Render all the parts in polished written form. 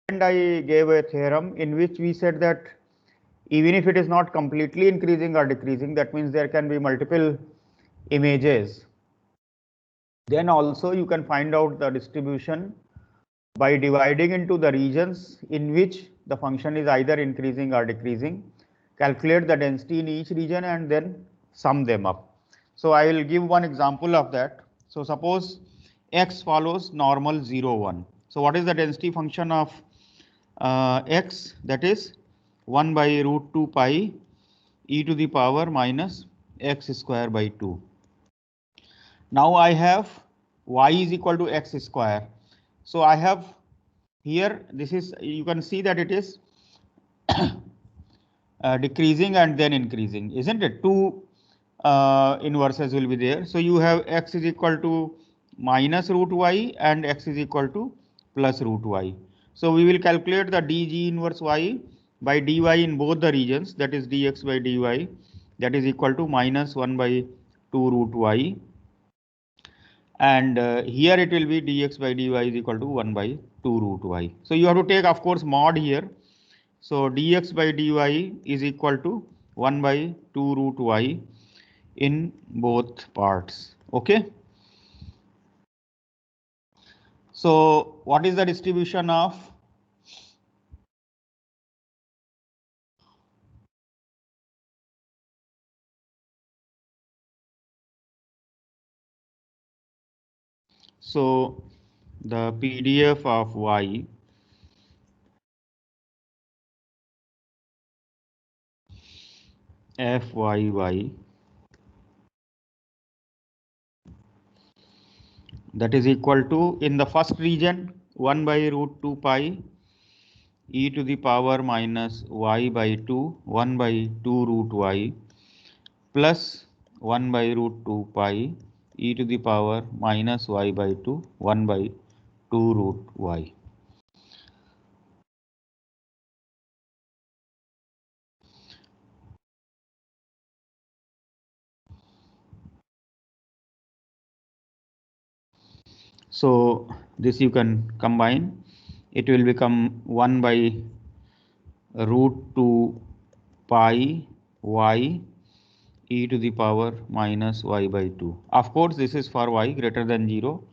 I gave a theorem in which we said that even if it is not completely increasing or decreasing, that means there can be multiple images. Then also you can find out the distribution by dividing into the regions in which the function is either increasing or decreasing. Calculate the density in each region and then sum them up. So I will give one example of that. So suppose x follows normal 0, 1. So what is the density function of x? That is 1 by root 2 pi e to the power minus x square by 2. Now I have y is equal to x square. So I have here, this is, you can see that it is decreasing and then increasing, isn't it? Two inverses will be there. So you have x is equal to minus root y and x is equal to plus root y. So we will calculate the dg inverse y by dy in both the regions, that is dx by dy, that is equal to minus 1 by 2 root y. And here it will be dx by dy is equal to 1 by 2 root y. So you have to take, of course, mod here. So dx by dy is equal to 1 by 2 root y in both parts. Okay. So what is the distribution of the PDF of y fyy, that is equal to, in the first region, 1 by root 2 pi e to the power minus y by 2, 1 by 2 root y, plus 1 by root 2 pi e to the power minus y by 2, 1 by 2 root y. So this you can combine, it will become 1 by root 2 pi y e to the power minus y by 2. Of course, this is for y greater than 0.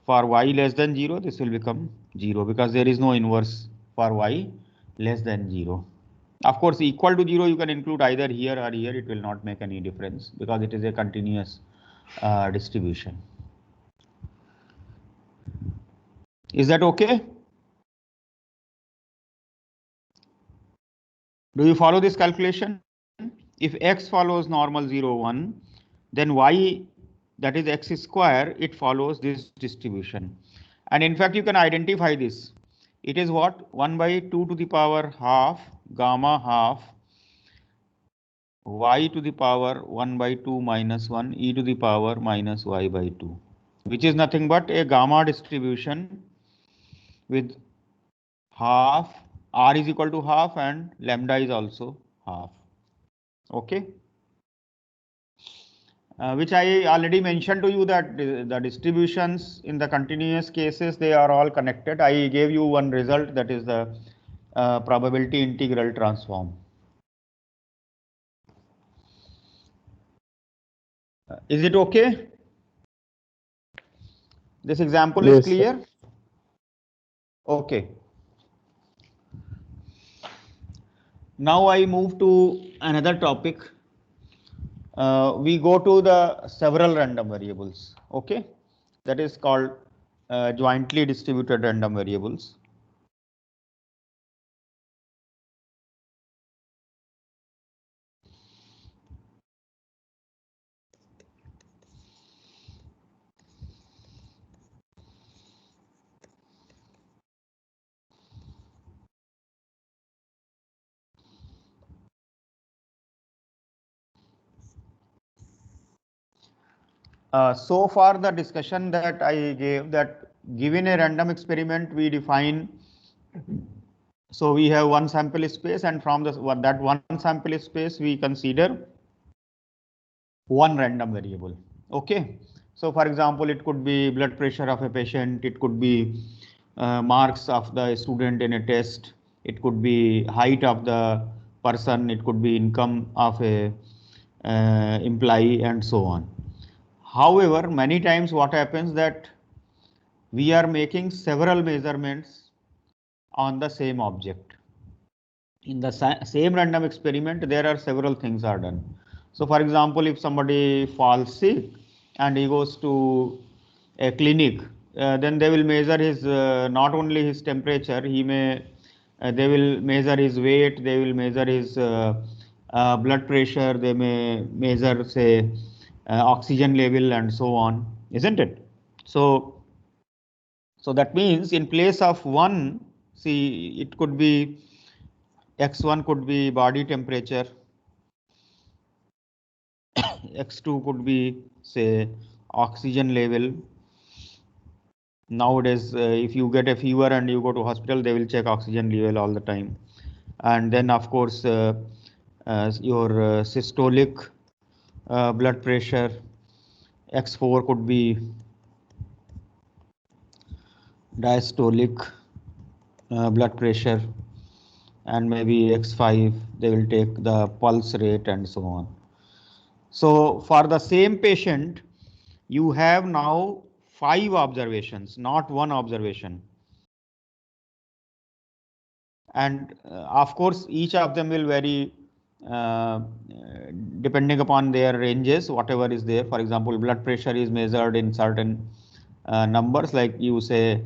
For y less than 0, this will become 0 because there is no inverse for y less than 0. Of course, equal to 0 you can include either here or here, it will not make any difference because it is a continuous distribution. Is that okay? Do you follow this calculation? If x follows normal 0, 1, then y, that is x square, it follows this distribution. And in fact, you can identify this. It is what? 1 by 2 to the power half gamma half y to the power 1 by 2 minus 1 e to the power minus y by 2, which is nothing but a gamma distribution with half, r is equal to half and lambda is also half. Okay. Which I already mentioned to you that the distributions in the continuous cases, they are all connected. I gave you one result, that is the probability integral transform. Is it okay? This example is clear? Okay. Now I move to another topic. We go to the several random variables. Okay. That is called jointly distributed random variables. So far the discussion that I gave, that given a random experiment we define, so we have one sample space and from that one sample space we consider one random variable. Okay. So for example, it could be blood pressure of a patient, it could be marks of the student in a test. It could be height of the person. It could be income of a employee and so on. However, many times what happens that we are making several measurements on the same object. In the same random experiment, there are several things are done. So for example, if somebody falls sick and he goes to a clinic, then they will measure his not only his temperature, they will measure his weight, they will measure his blood pressure, they may measure say oxygen level and so on, isn't it? So that means in place of one, see, it could be X1 could be body temperature, X2 could be say oxygen level. Nowadays, if you get a fever and you go to hospital, they will check oxygen level all the time. And then of course, your systolic blood pressure, X4 could be diastolic blood pressure, and maybe X5, they will take the pulse rate and so on. So for the same patient, you have now 5 observations, not one observation. And of course, each of them will vary depending upon their ranges, whatever is there. For example, blood pressure is measured in certain numbers, like you say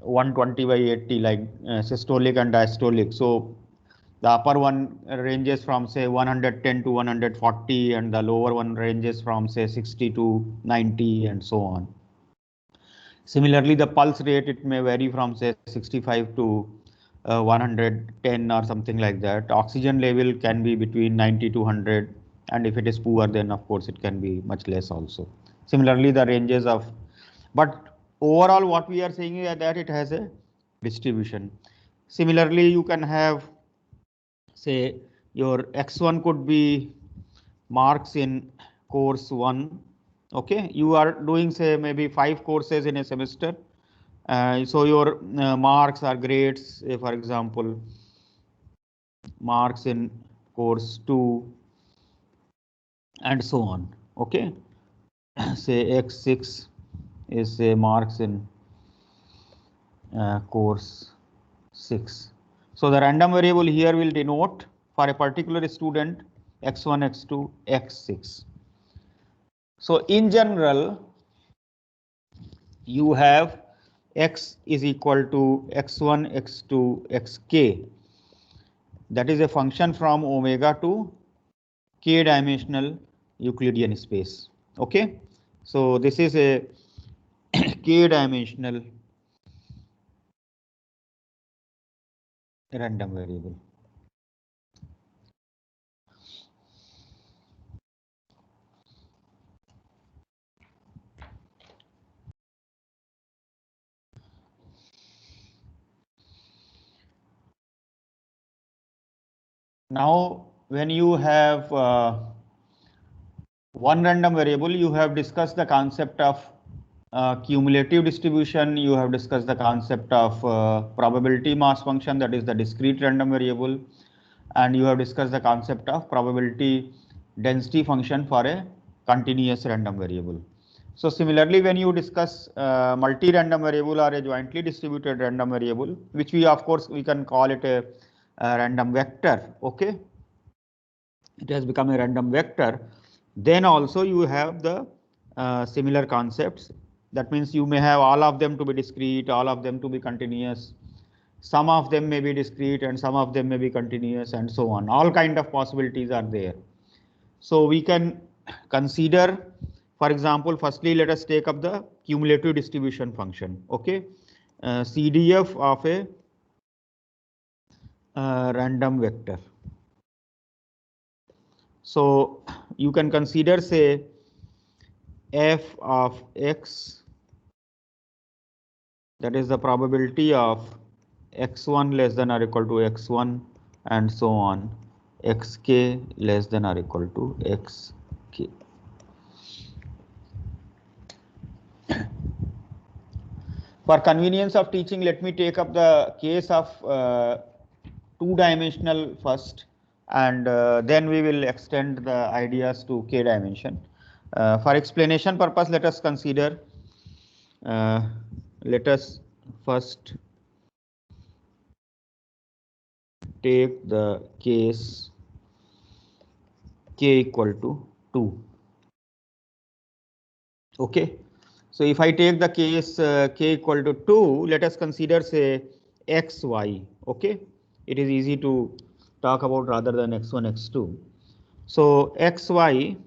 120 by 80, like systolic and diastolic. So the upper one ranges from say 110 to 140, and the lower one ranges from say 60 to 90 and so on. Similarly, the pulse rate, it may vary from say 65 to 110 or something like that. Oxygen level can be between 90 to 100, and if it is poor, then of course it can be much less also. Similarly, the ranges of, but overall what we are saying is that it has a distribution. Similarly, you can have say your X1 could be marks in course 1. Okay, you are doing say maybe 5 courses in a semester. So your marks or grades, for example, marks in course 2 and so on. Okay, say X6 is say marks in course 6. So the random variable here will denote for a particular student X1, X2, X6. So in general, you have X is equal to X1, X2, Xk. That is a function from omega to k dimensional Euclidean space. Okay, so this is a k dimensional random variable. Now, when you have one random variable, you have discussed the concept of cumulative distribution, you have discussed the concept of probability mass function, that is the discrete random variable, and you have discussed the concept of probability density function for a continuous random variable. So similarly, when you discuss multi-random variable or a jointly distributed random variable, which we of course we can call it a random vector, okay, it has become a random vector, then also you have the similar concepts. That means you may have all of them to be discrete, all of them to be continuous, some of them may be discrete and some of them may be continuous and so on. All kind of possibilities are there. So we can consider, for example, firstly let us take up the cumulative distribution function. Okay, CDF of a random vector. So you can consider say f of x, that is the probability of x1 less than or equal to x1 and so on, xk less than or equal to xk. For convenience of teaching, let me take up the case of two-dimensional first, and then we will extend the ideas to k dimension. For explanation purpose, let us consider, let us first take the case k equal to 2. Okay, so if I take the case k equal to 2, let us consider say x, y. Okay, it is easy to talk about rather than x1, x2. So x, y,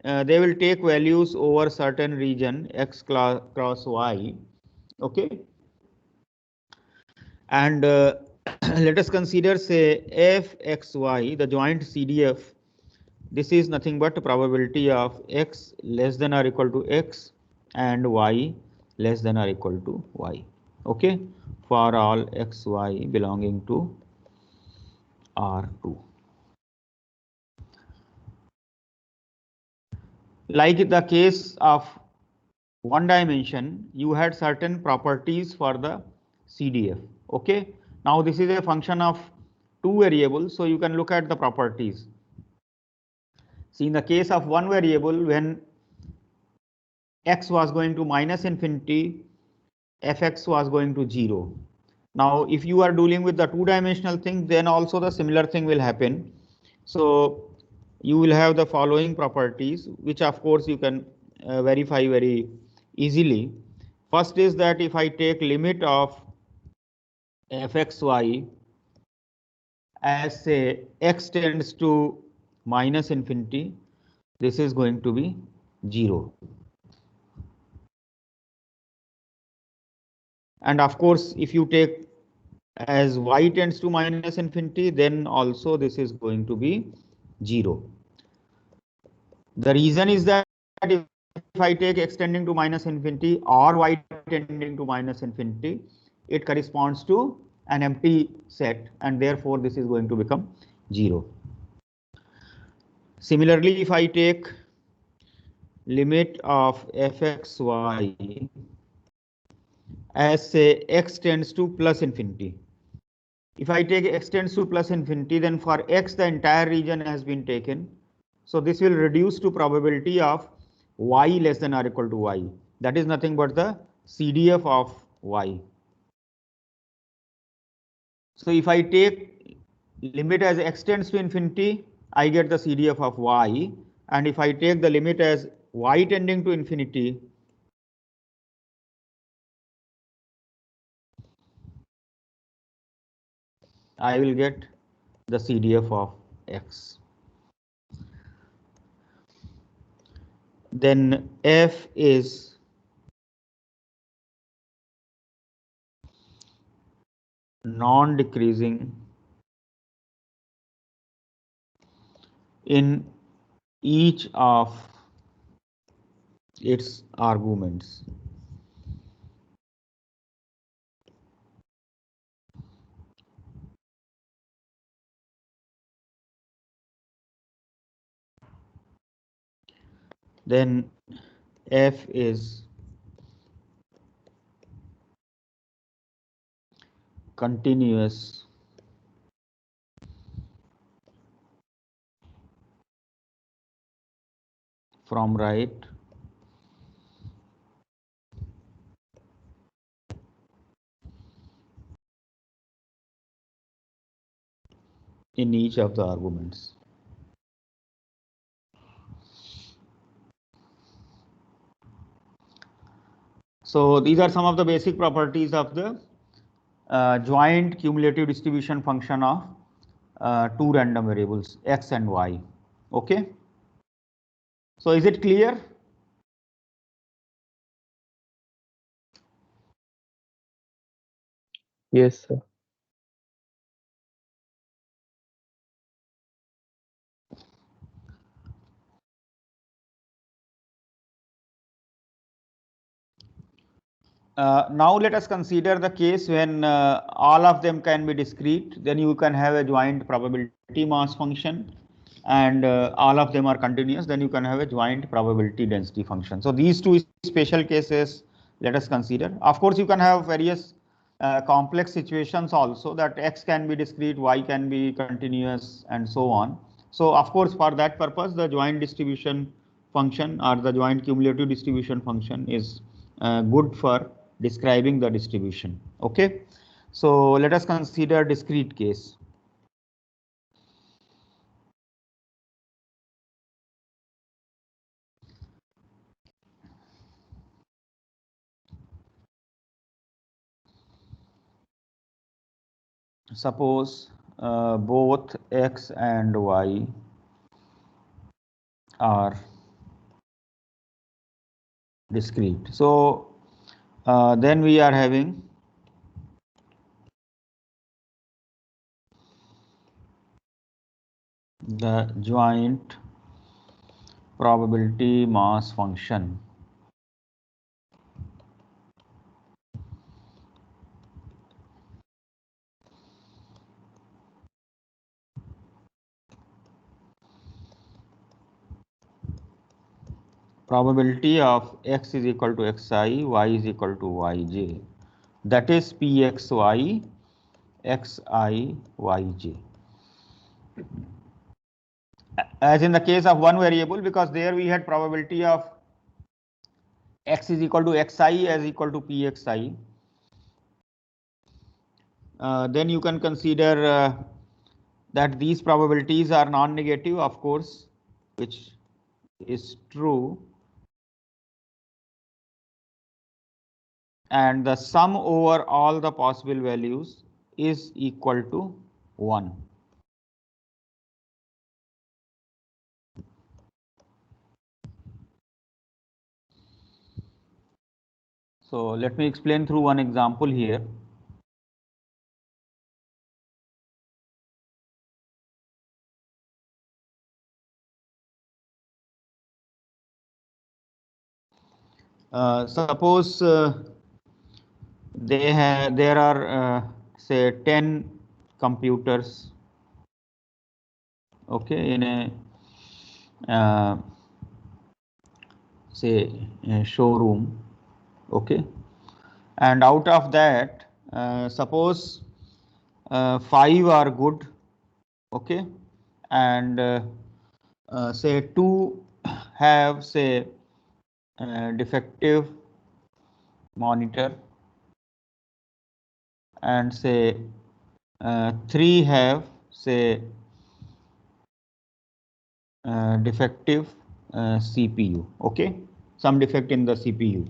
they will take values over certain region x cross y. Okay, and let us consider say f x y, the joint CDF. This is nothing but probability of x less than or equal to x and y less than or equal to y. Okay, for all x, y belonging to R2. Like the case of one dimension, you had certain properties for the CDF. Okay, now this is a function of two variables, so you can look at the properties. See, in the case of one variable, when x was going to minus infinity, fx was going to 0. Now, if you are dealing with the two-dimensional thing, then also the similar thing will happen. So you will have the following properties, which of course you can verify very easily. First is that if I take limit of fxy as say x tends to minus infinity, this is going to be 0. And of course, if you take as y tends to minus infinity, then also this is going to be 0. The reason is that if I take x tending to minus infinity or y tending to minus infinity, it corresponds to an empty set, and therefore this is going to become 0. Similarly, if I take limit of fxy as say x tends to plus infinity. If I take x tends to plus infinity, then for x the entire region has been taken. So this will reduce to probability of y less than or equal to y. That is nothing but the CDF of y. So if I take limit as x tends to infinity, I get the CDF of y. And if I take the limit as y tending to infinity, I will get the CDF of x. Then f is non-decreasing in each of its arguments. Then f is continuous from right in each of the arguments. So these are some of the basic properties of the joint cumulative distribution function of two random variables x and y. Okay. So is it clear? Yes, sir. Now let us consider the case when all of them can be discrete. Then you can have a joint probability mass function, and all of them are continuous. Then you can have a joint probability density function. So these two special cases let us consider. Of course, you can have various complex situations also, that x can be discrete, y can be continuous, and so on. So of course, for that purpose, the joint distribution function or the joint cumulative distribution function is good for describing the distribution. Okay, so let us consider discrete case. Suppose both x and y are discrete. So then we are having the joint probability mass function probability of x is equal to xi, y is equal to yj, that is pxy xi yj. As in the case of one variable, because there we had probability of x is equal to xi as equal to pxi. Then you can consider that these probabilities are non-negative, of course, which is true, and the sum over all the possible values is equal to 1. So let me explain through one example here. Suppose there are say 10 computers, okay, in a say a showroom, okay, and out of that suppose 5 are good, okay, and say 2 have say defective monitor, and say 3 have say defective CPU, okay, some defect in the CPU.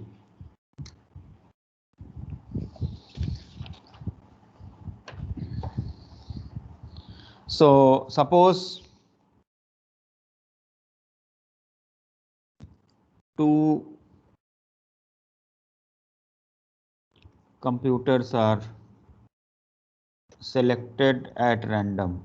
So suppose 2 computers are selected at random,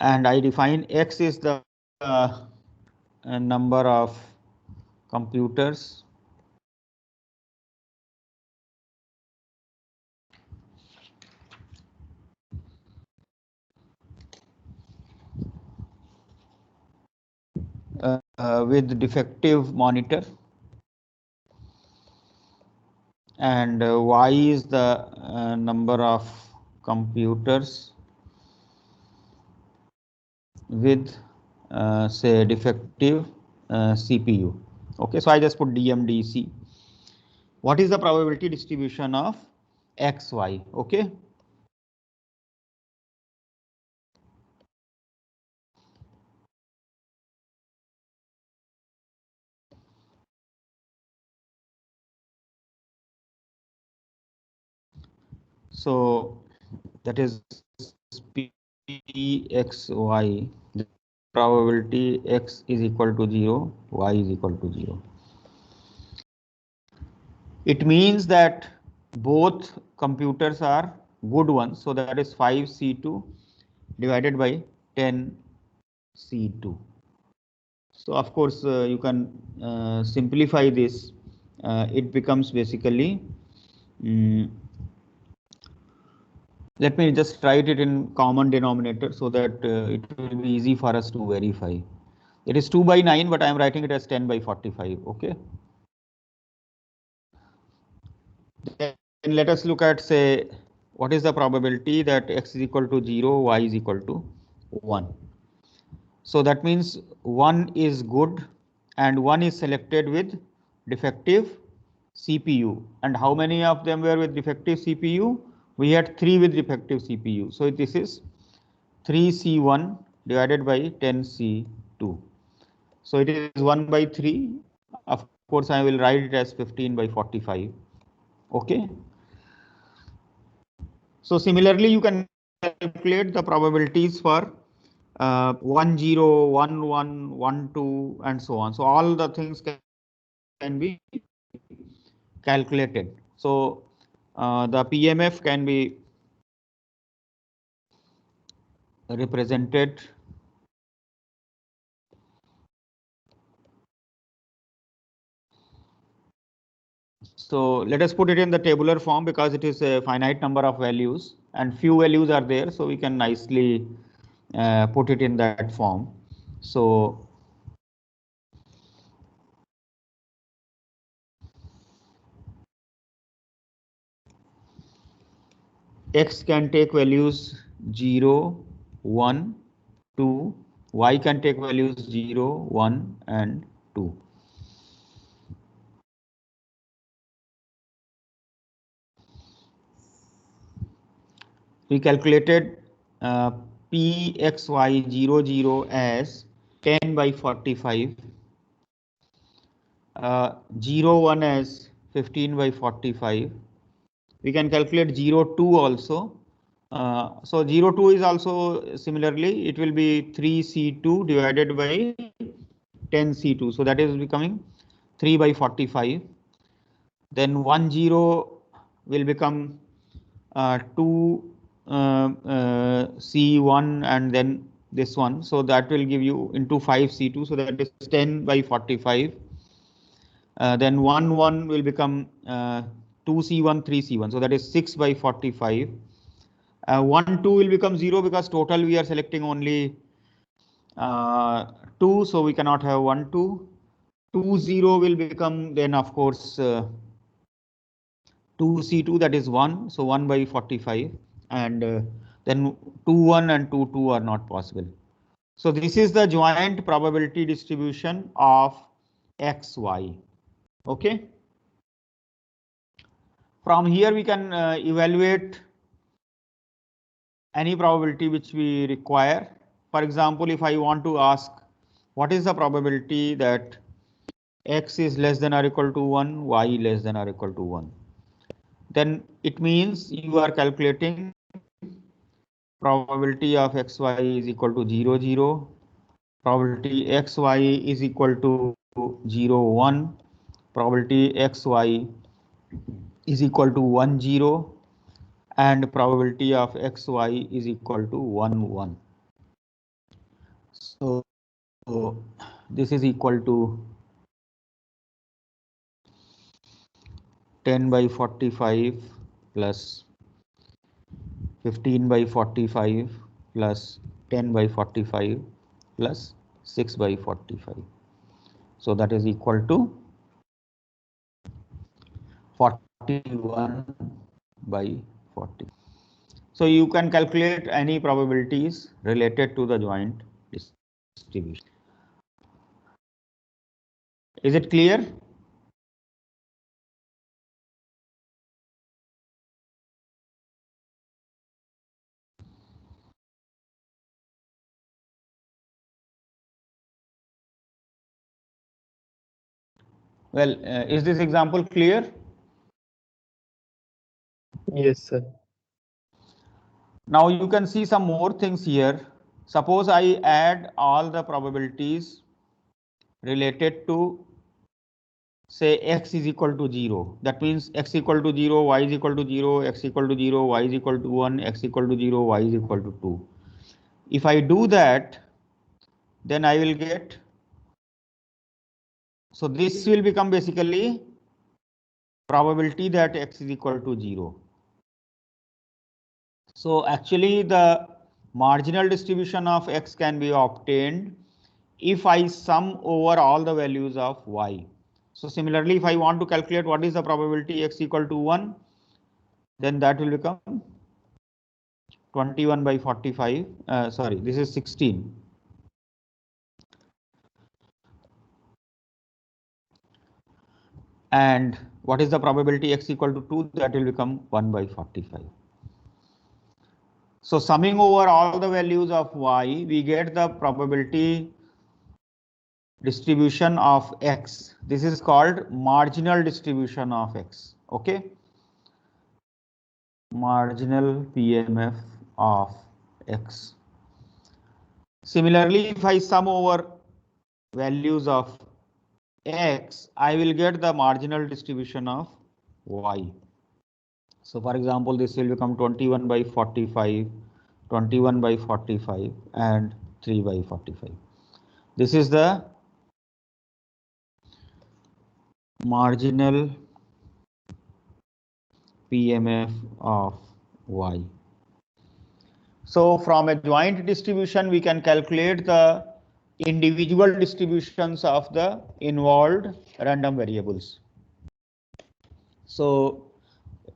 and I define x is the number of computers with defective monitor, and y is the number of computers with say defective CPU. Okay, so I just put DMDC. What is the probability distribution of xy? Okay. So that is pxy, the probability x is equal to 0, y is equal to 0. It means that both computers are good ones, so that is 5C2 divided by 10C2. So of course you can simplify this. It becomes basically Let me just write it in common denominator so that it will be easy for us to verify. It is 2 by 9, but I am writing it as 10 by 45. Okay. Then let us look at, say, what is the probability that x is equal to 0, y is equal to 1. So that means 1 is good and 1 is selected with defective CPU. And how many of them were with defective CPU? We had 3 with defective CPU. So this is 3C1 divided by 10C2. So it is 1 by 3. Of course, I will write it as 15 by 45. Okay. So similarly, you can calculate the probabilities for 1, 0, 1, 1, 1, 2, and so on. So all the things can be calculated. So the PMF can be represented so let us put it in the tabular form because it is a finite number of values and few values are there, so we can nicely put it in that form. So x can take values 0, 1, 2, y can take values 0, 1, and 2. We calculated PXY00 as 10 by 45, 01 as 15 by 45. We can calculate 02 also. So 02 is also similarly, it will be 3C2 divided by 10C2. So that is becoming 3 by 45. Then 10 will become 2 C1 and then this one. So that will give you into 5 C2. So that is 10 by 45. Then 1 will become 2 C1, 3 C1. So that is 6 by 45. 1, 2 will become 0 because total we are selecting only 2. So we cannot have 1, 2. 2, 0 will become then of course 2C2, that is 1. So 1 by 45. And then 2, 1 and 2, 2 are not possible. So this is the joint probability distribution of XY. Okay. From here we can evaluate any probability which we require. For example, if I want to ask what is the probability that x is less than or equal to 1, y less than or equal to 1, then it means you are calculating probability of xy is equal to 0, 0, probability xy is equal to 0, 1, probability xy is equal to 1, 0, and probability of xy is equal to 1, 1. So this is equal to 10 by 45 plus 15 by 45 plus 10 by 45 plus 6 by 45. So that is equal to 41 by 40. So you can calculate any probabilities related to the joint distribution. Is it clear? Well, is this example clear? Yes, sir. Now you can see some more things here. Suppose I add all the probabilities related to, say, x is equal to 0. That means x equal to 0, y is equal to 0, x equal to 0, y is equal to 1, x equal to 0, y is equal to 2. If I do that, then I will get, so this will become basically probability that x is equal to 0. So actually the marginal distribution of x can be obtained if I sum over all the values of y. So similarly, if I want to calculate what is the probability x equal to 1, then that will become 21 by 45. Sorry, this is 16. And what is the probability x equal to 2? That will become 1 by 45. So summing over all the values of y, we get the probability distribution of x. This is called marginal distribution of x. Okay. Marginal PMF of x. Similarly, if I sum over values of x, I will get the marginal distribution of y. So for example, this will become 21 by 45, 21 by 45 and 3 by 45. This is the marginal PMF of y. So from a joint distribution, we can calculate the individual distributions of the involved random variables. So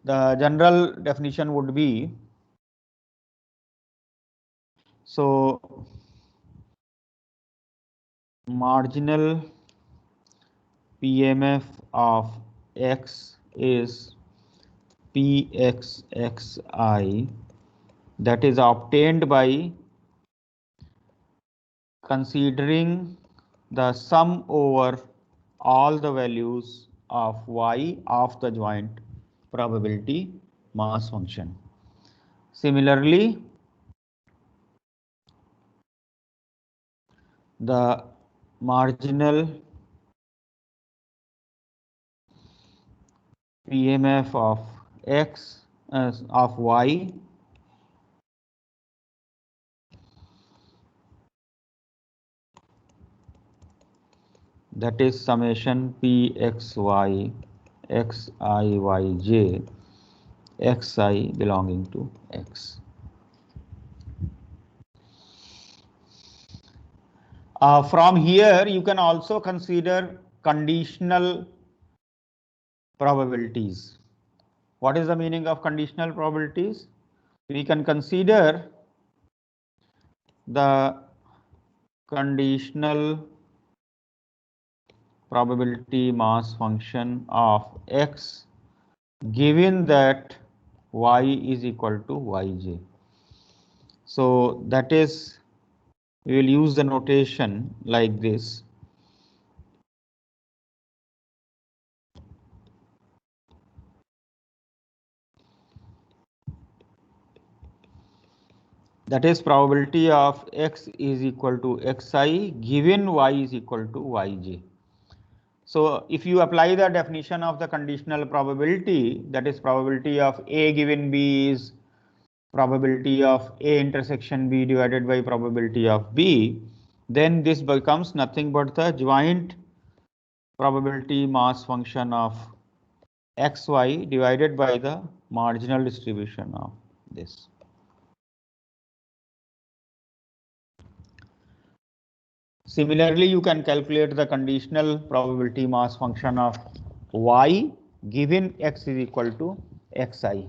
the general definition would be, so marginal PMF of x is Pxxi, that is obtained by considering the sum over all the values of y of the joint probability mass function. Similarly, the marginal PMF of x of y that is summation Pxy xiyj xi belonging to x. From here, you can also consider conditional probabilities. What is the meaning of conditional probabilities? We can consider the conditional probability mass function of x given that y is equal to yj. So that is, we will use the notation like this. That is probability of x is equal to xi given y is equal to yj. So if you apply the definition of the conditional probability, that is probability of A given B is probability of A intersection B divided by probability of B, then this becomes nothing but the joint probability mass function of xy divided by the marginal distribution of this. Similarly, you can calculate the conditional probability mass function of y given x is equal to xi.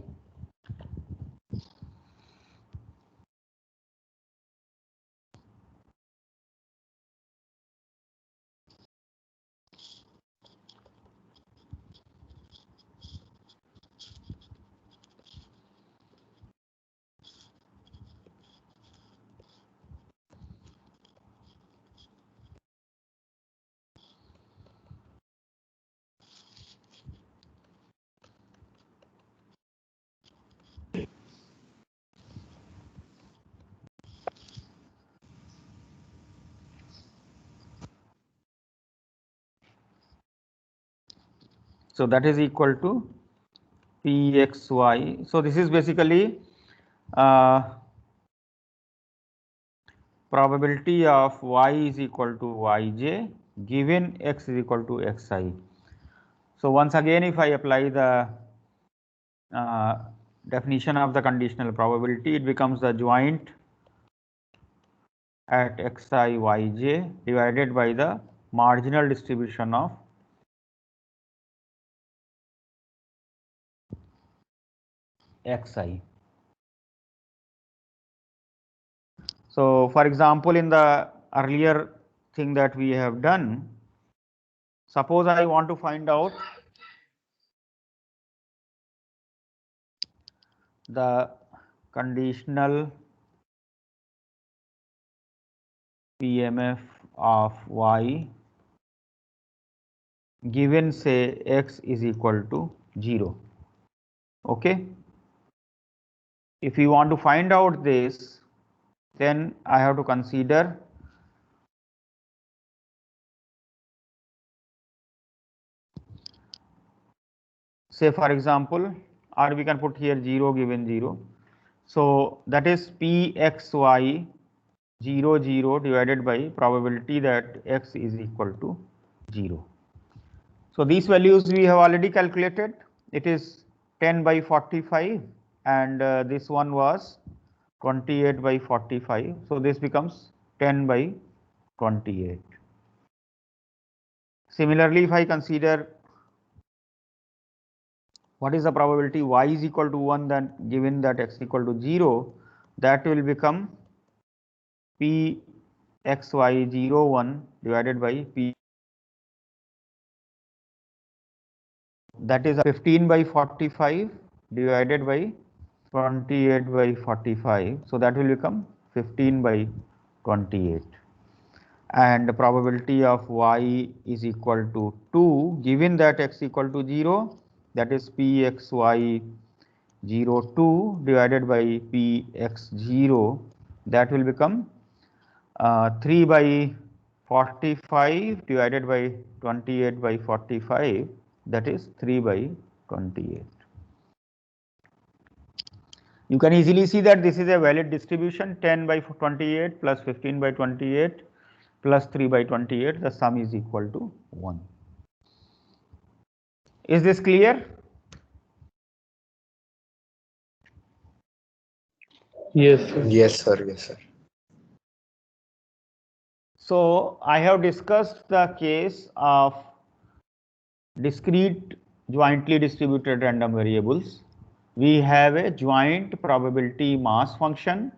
So that is equal to Pxy. So this is basically probability of y is equal to yj given x is equal to xi. So once again, if I apply the definition of the conditional probability, it becomes the joint at xi yj divided by the marginal distribution of xi. So for example, in the earlier thing that we have done, suppose I want to find out the conditional PMF of y given say x is equal to 0. Okay. If you want to find out this, then I have to consider say for example, or we can put here 0 given 0. So that is Pxy 0 0 divided by probability that x is equal to 0. So these values we have already calculated. It is 10 by 45 and this one was 28 by 45. So this becomes 10 by 28. Similarly, if I consider what is the probability y is equal to 1, then given that x equal to 0, that will become P xy 0 1 divided by P, that is 15 by 45 divided by 28 by 45. So that will become 15 by 28. And the probability of y is equal to 2 given that x equal to 0, that is Pxy 0 2 divided by Px0, that will become 3 by 45 divided by 28 by 45, that is 3 by 28. You can easily see that this is a valid distribution, 10 by 28 plus 15 by 28 plus 3 by 28, the sum is equal to 1. Is this clear? Yes, sir. Yes, sir. Yes, sir. So I have discussed the case of discrete jointly distributed random variables. We have a joint probability mass function.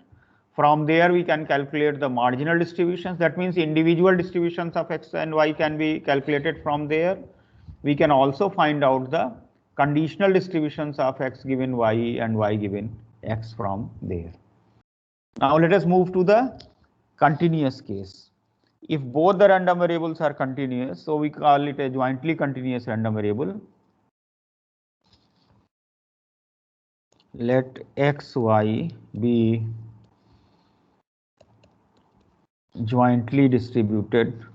From there we can calculate the marginal distributions. That means individual distributions of x and y can be calculated from there. We can also find out the conditional distributions of x given y and y given x from there. Now let us move to the continuous case. If both the random variables are continuous, so we call it a jointly continuous random variable. Let xy be jointly distributed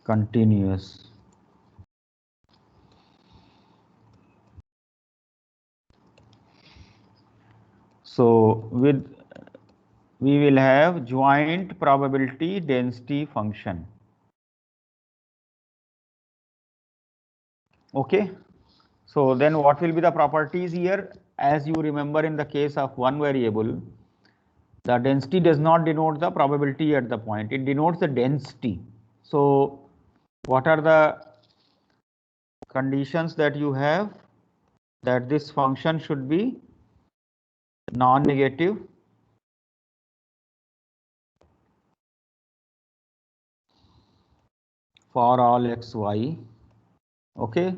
continuous. So we will have joint probability density function. Okay. So then what will be the properties here? As you remember, in the case of one variable, the density does not denote the probability at the point, it denotes the density. So what are the conditions that you have? That this function should be non-negative, for all xy. Okay,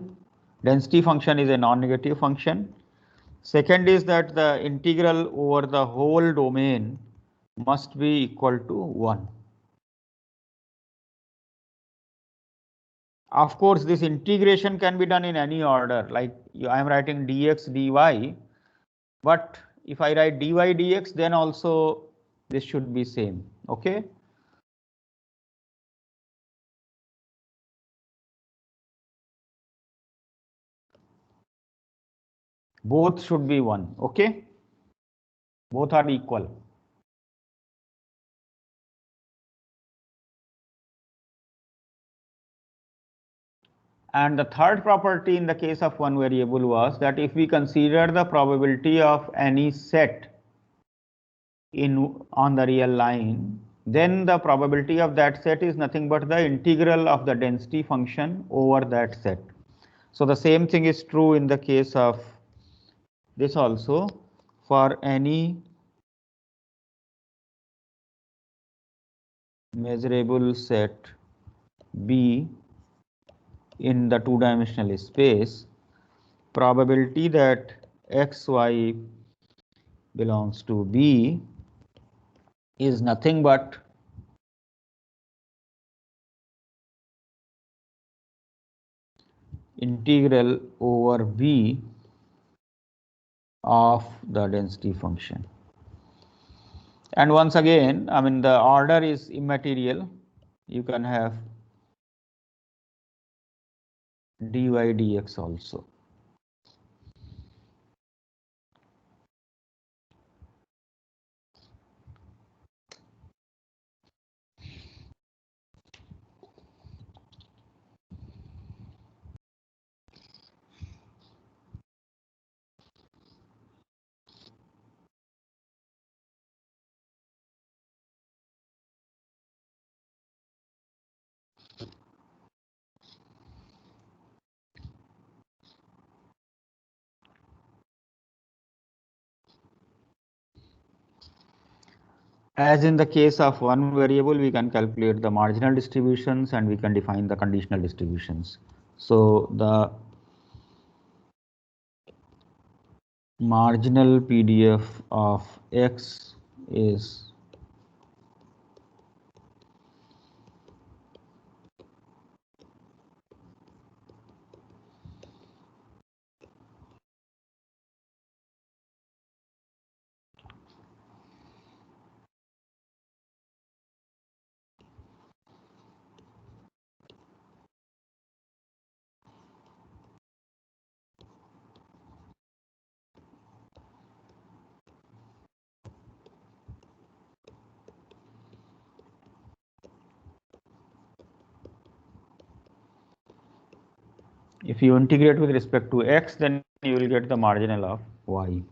density function is a non-negative function. Second is that the integral over the whole domain must be equal to 1. Of course, this integration can be done in any order, like I am writing dx dy, but if I write dy dx, then also this should be same. Okay. Both should be 1. Okay. Both are equal. And the third property in the case of one variable was that if we consider the probability of any set on the real line, then the probability of that set is nothing but the integral of the density function over that set. So the same thing is true in the case of this also. For any measurable set B in the two-dimensional space, probability that xy belongs to B is nothing but integral over B of the density function. And once again, I mean, the order is immaterial. You can have dy dx also. As in the case of one variable, we can calculate the marginal distributions and we can define the conditional distributions. So the marginal PDF of x is if you integrate with respect to x, then you will get the marginal of y.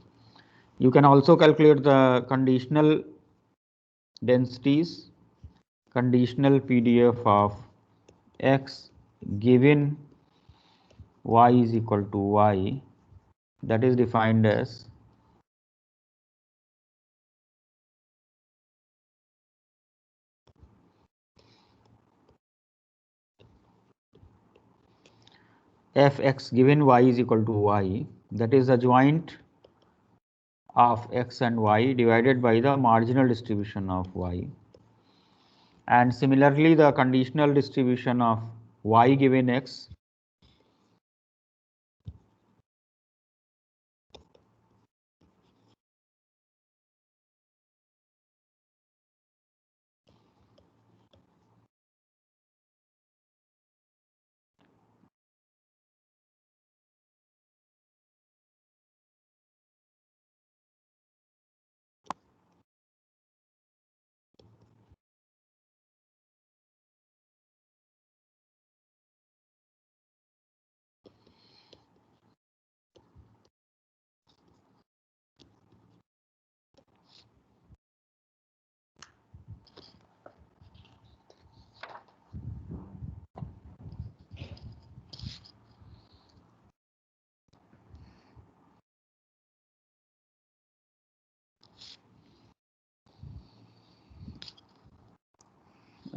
You can also calculate the conditional densities, conditional PDF of x given y is equal to y, that is defined as fx given y is equal to y, that is the joint of x and y divided by the marginal distribution of y. And similarly, the conditional distribution of y given x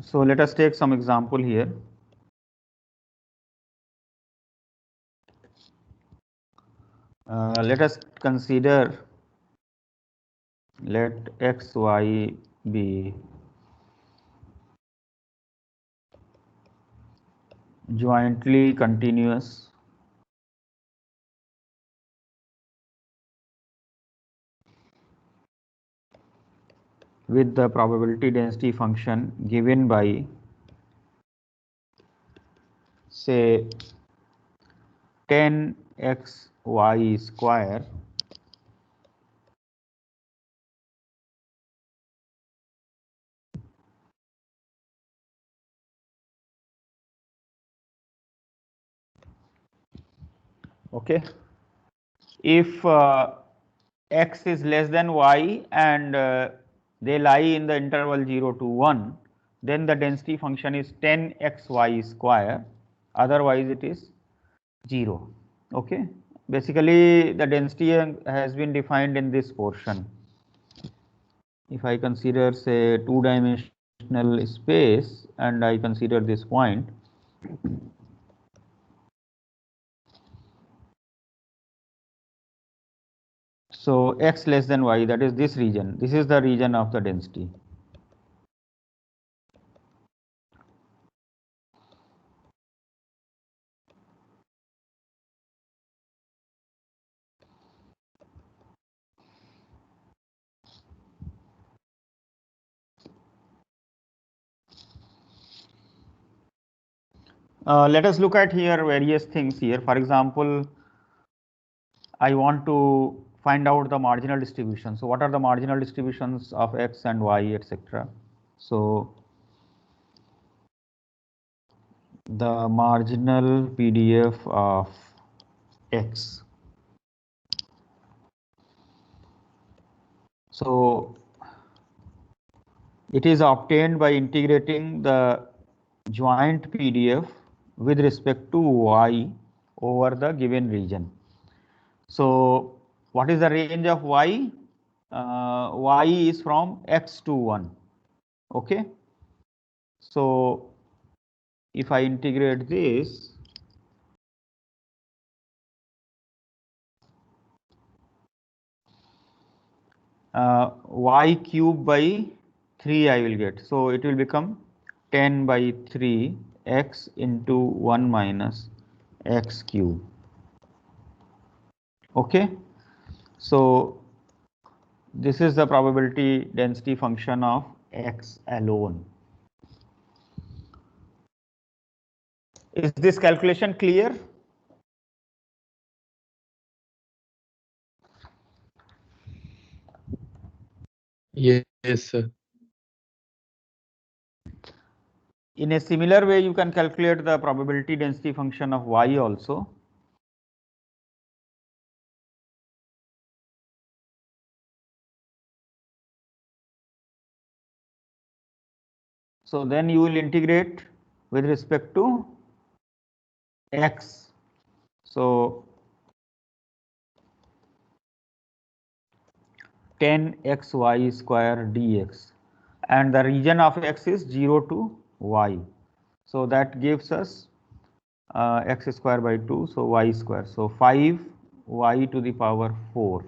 So let us take some example here. Let us consider, let x, y be jointly continuous with the probability density function given by, say, 10xy square Okay, if x is less than y and they lie in the interval 0 to 1, then the density function is 10xy square, otherwise it is 0. Okay, basically the density has been defined in this portion. If I consider, say, two-dimensional space and I consider this point, so x less than y, that is this region, this is the region of the density. Let us look at here various things here. For example, I want to find out the marginal distribution. So what are the marginal distributions of x and y, etc. So the marginal PDF of x. So it is obtained by integrating the joint PDF with respect to y over the given region. So what is the range of y? Y is from x to 1. Okay. So if I integrate this, y cube by 3 I will get. So it will become 10 by 3 x into 1 minus x cube. Okay. So this is the probability density function of x alone. Is this calculation clear? Yes, sir. In a similar way, you can calculate the probability density function of y also. So then you will integrate with respect to x. So 10xy square dx, and the region of x is 0 to y. So that gives us x square by 2, so y square. So 5y to the power 4.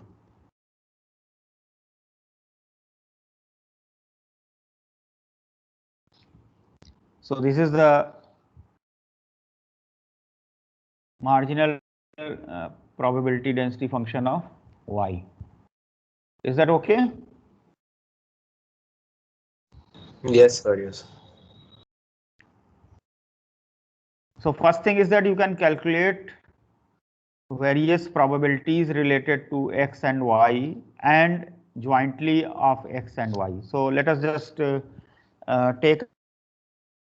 So this is the marginal probability density function of y. Is that okay? Yes, sir. Yes. So first thing is that you can calculate various probabilities related to x and y and jointly of x and y. So let us just take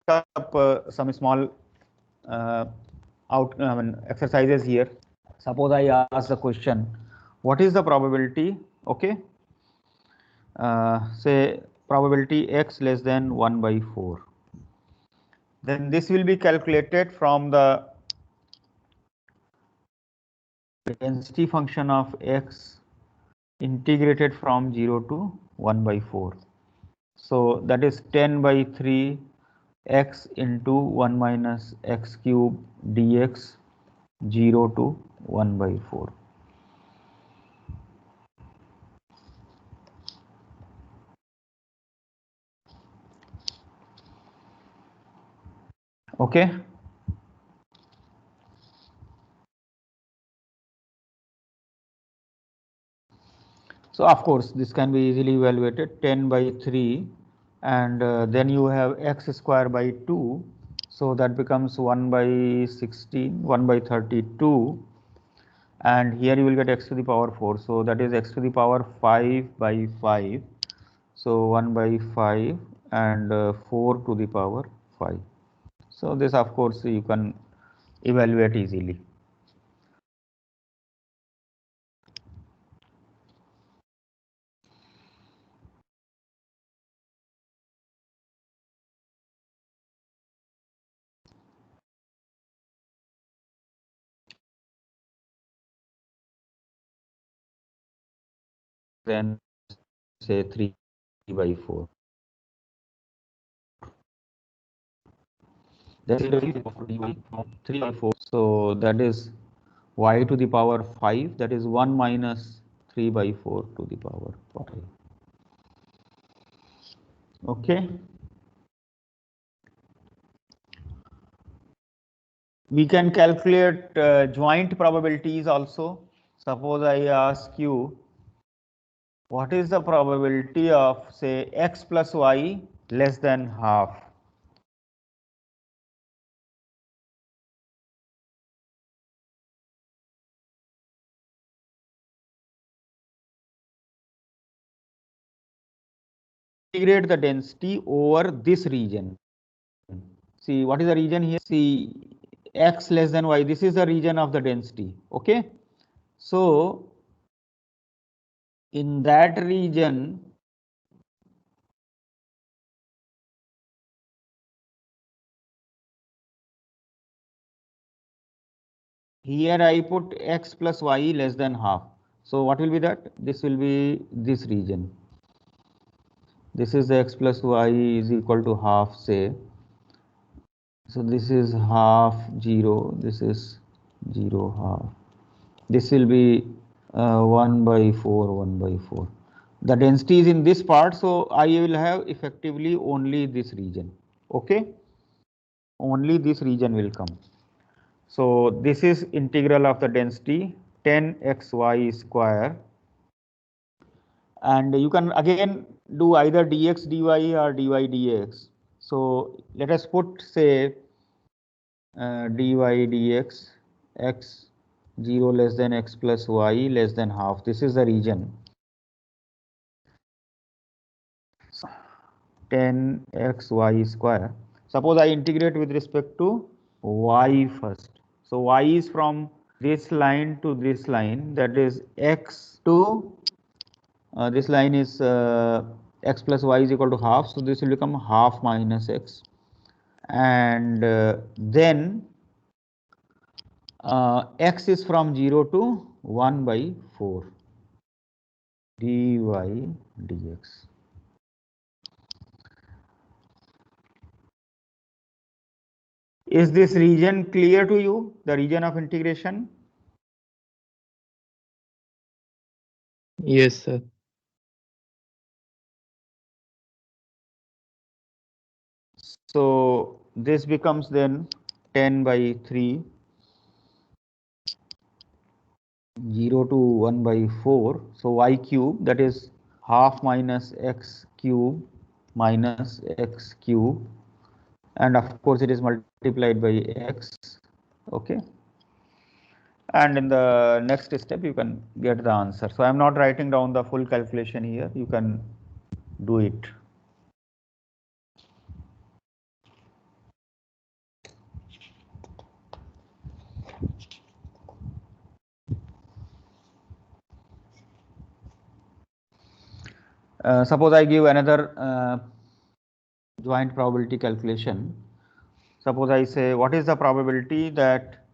up some small exercises here. Suppose I ask the question, what is the probability? Okay, say probability x less than 1 by 4. Then this will be calculated from the density function of x integrated from 0 to 1 by 4. So that is 10 by 3 x into 1 minus x cube dx 0 to 1 by 4. Okay. So of course this can be easily evaluated, 10 by 3 and then you have x square by 2. So that becomes 1 by 16, 1 by 32, and here you will get x to the power 4. So that is x to the power 5 by 5. So 1 by 5 and 4 to the power 5. So this of course you can evaluate easily. than say 3 by 4. That's the dy from 3 by 4. So that is y to the power 5. That is 1 minus 3 by 4 to the power 5. Okay. We can calculate joint probabilities also. Suppose I ask you, what is the probability of say x plus y less than half? Integrate the density over this region. See, what is the region here? See, x less than y. This is the region of the density. Okay. So, in that region, here I put x plus y less than half. So, what will be that? This will be this region. This is x plus y is equal to half, say. So, this is half 0. This is 0 half. This will be 1 by 4, 1 by 4. The density is in this part, so I will have effectively only this region. Okay, only this region will come. So this is integral of the density 10xy square, and you can again do either dx dy or dy dx. So let us put say dy dx x 0 less than x plus y less than half. This is the region. 10xy square. Suppose I integrate with respect to y first. So y is from this line to this line, that is x to this line is x plus y is equal to half. So this will become half minus x, and then x is from 0 to 1 by 4 dy dx. Is this region clear to you, the region of integration? Yes, sir. So this becomes then 10 by 3, 0 to 1 by 4. So y cube, that is half minus x cube minus x cube, and of course it is multiplied by x. Okay. And in the next step you can get the answer. So I am not writing down the full calculation here. You can do it. Suppose I give another joint probability calculation. Suppose I say, what is the probability that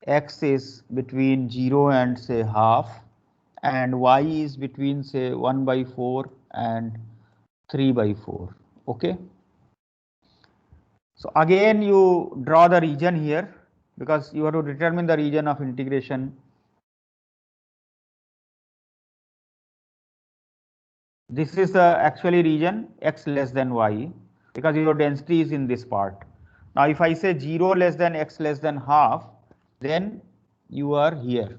x is between 0 and say half, and y is between say 1 by 4 and 3 by 4. Okay. So again you draw the region here, because you have to determine the region of integration. This is the actually region x less than y, because your density is in this part. Now if I say 0 less than x less than half, then you are here.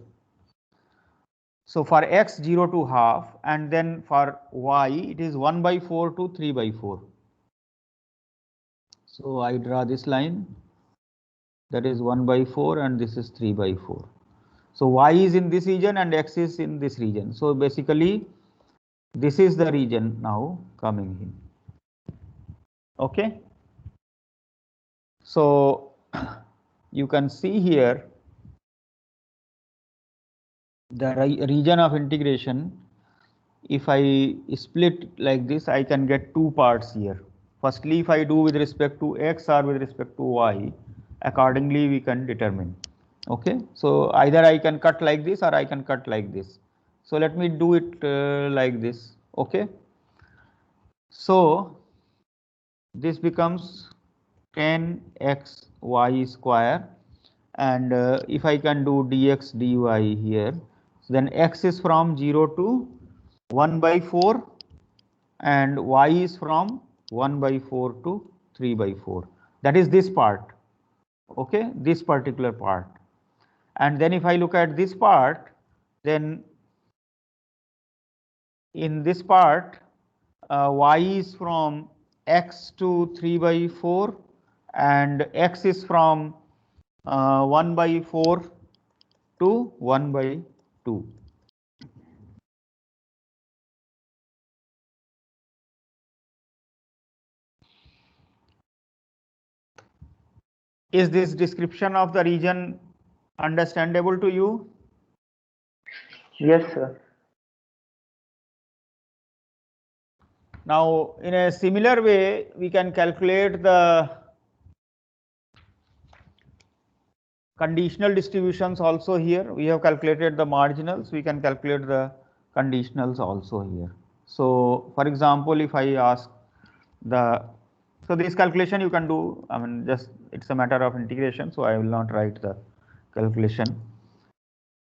So for x 0 to half, and then for y it is 1 by 4 to 3 by 4. So I draw this line, that is 1 by 4 and this is 3 by 4. So y is in this region and x is in this region. So basically this is the region now coming in. Okay. So you can see here the region of integration. If I split like this, I can get two parts here. Firstly, if I do with respect to x or with respect to y, accordingly we can determine. Okay, so either I can cut like this or I can cut like this. So let me do it like this. Okay. So this becomes 10xy square, and if I can do dx dy here, so then x is from 0 to 1/4 and y is from 1/4 to 3/4. That is this part. Okay, this particular part. And then if I look at this part, then in this part y is from x to 3/4 and x is from 1/4 to 1/2. Is this description of the region understandable to you? Yes, sir. Now, in a similar way, we can calculate the conditional distributions also here. We have calculated the marginals, we can calculate the conditionals also here. So, for example, if I ask so this calculation you can do, I mean, just it's a matter of integration, so I will not write the calculation.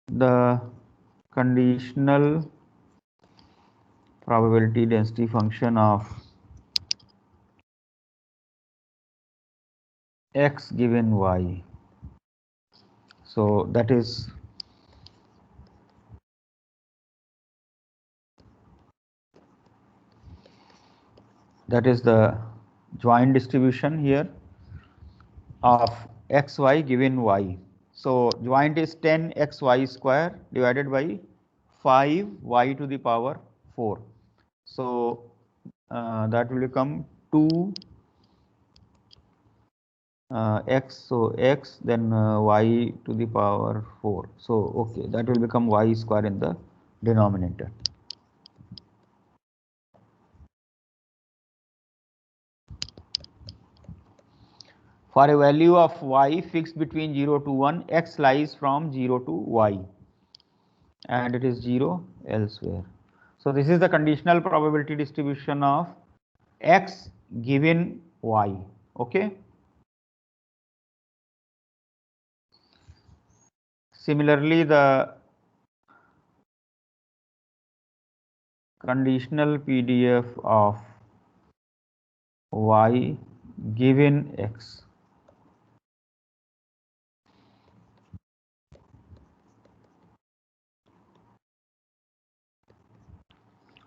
The conditional probability density function of x given y. So that is the joint distribution here of xy given y. So joint is 10xy square divided by 5y to the power 4. So that will become 2 x, so x, then y to the power 4. So okay, that will become y square in the denominator. For a value of y fixed between 0 to 1, x lies from 0 to y, and it is 0 elsewhere. So this is the conditional probability distribution of x given y. Okay. Similarly, the conditional PDF of y given x.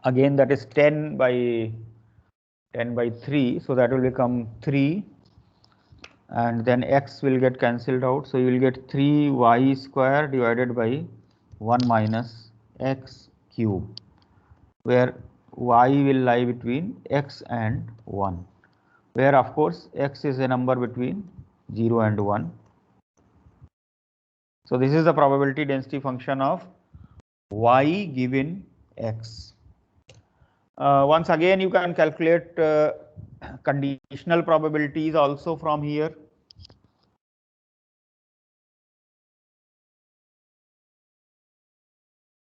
Again, that is 10 by 3, so that will become 3, and then x will get cancelled out, so you will get 3y square divided by 1 minus x cube, where y will lie between x and 1, where of course x is a number between 0 and 1. So this is the probability density function of y given x. Once again, you can calculate conditional probabilities also from here.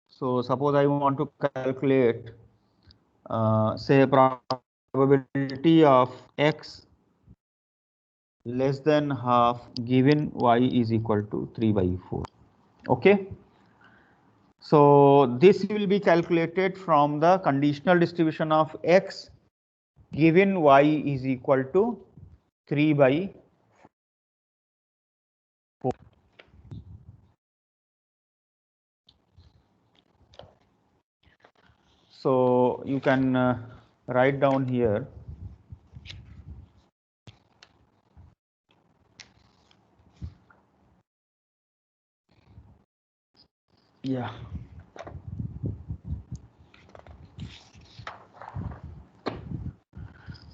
So suppose I want to calculate say probability of x less than half given y is equal to 3/4. Okay. So this will be calculated from the conditional distribution of x given y is equal to 3/4. So you can write down here. Yeah.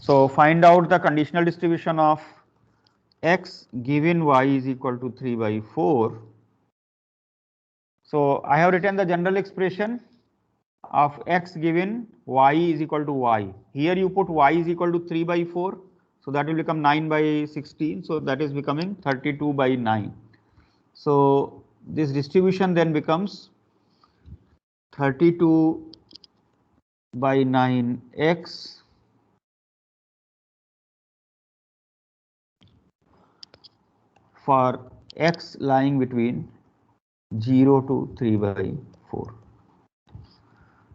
So find out the conditional distribution of x given y is equal to 3/4. So I have written the general expression of x given y is equal to y. Here you put y is equal to 3/4. So that will become 9/16. So that is becoming 32/9. So this distribution then becomes 32 by 9x for x lying between 0 to 3 by 4.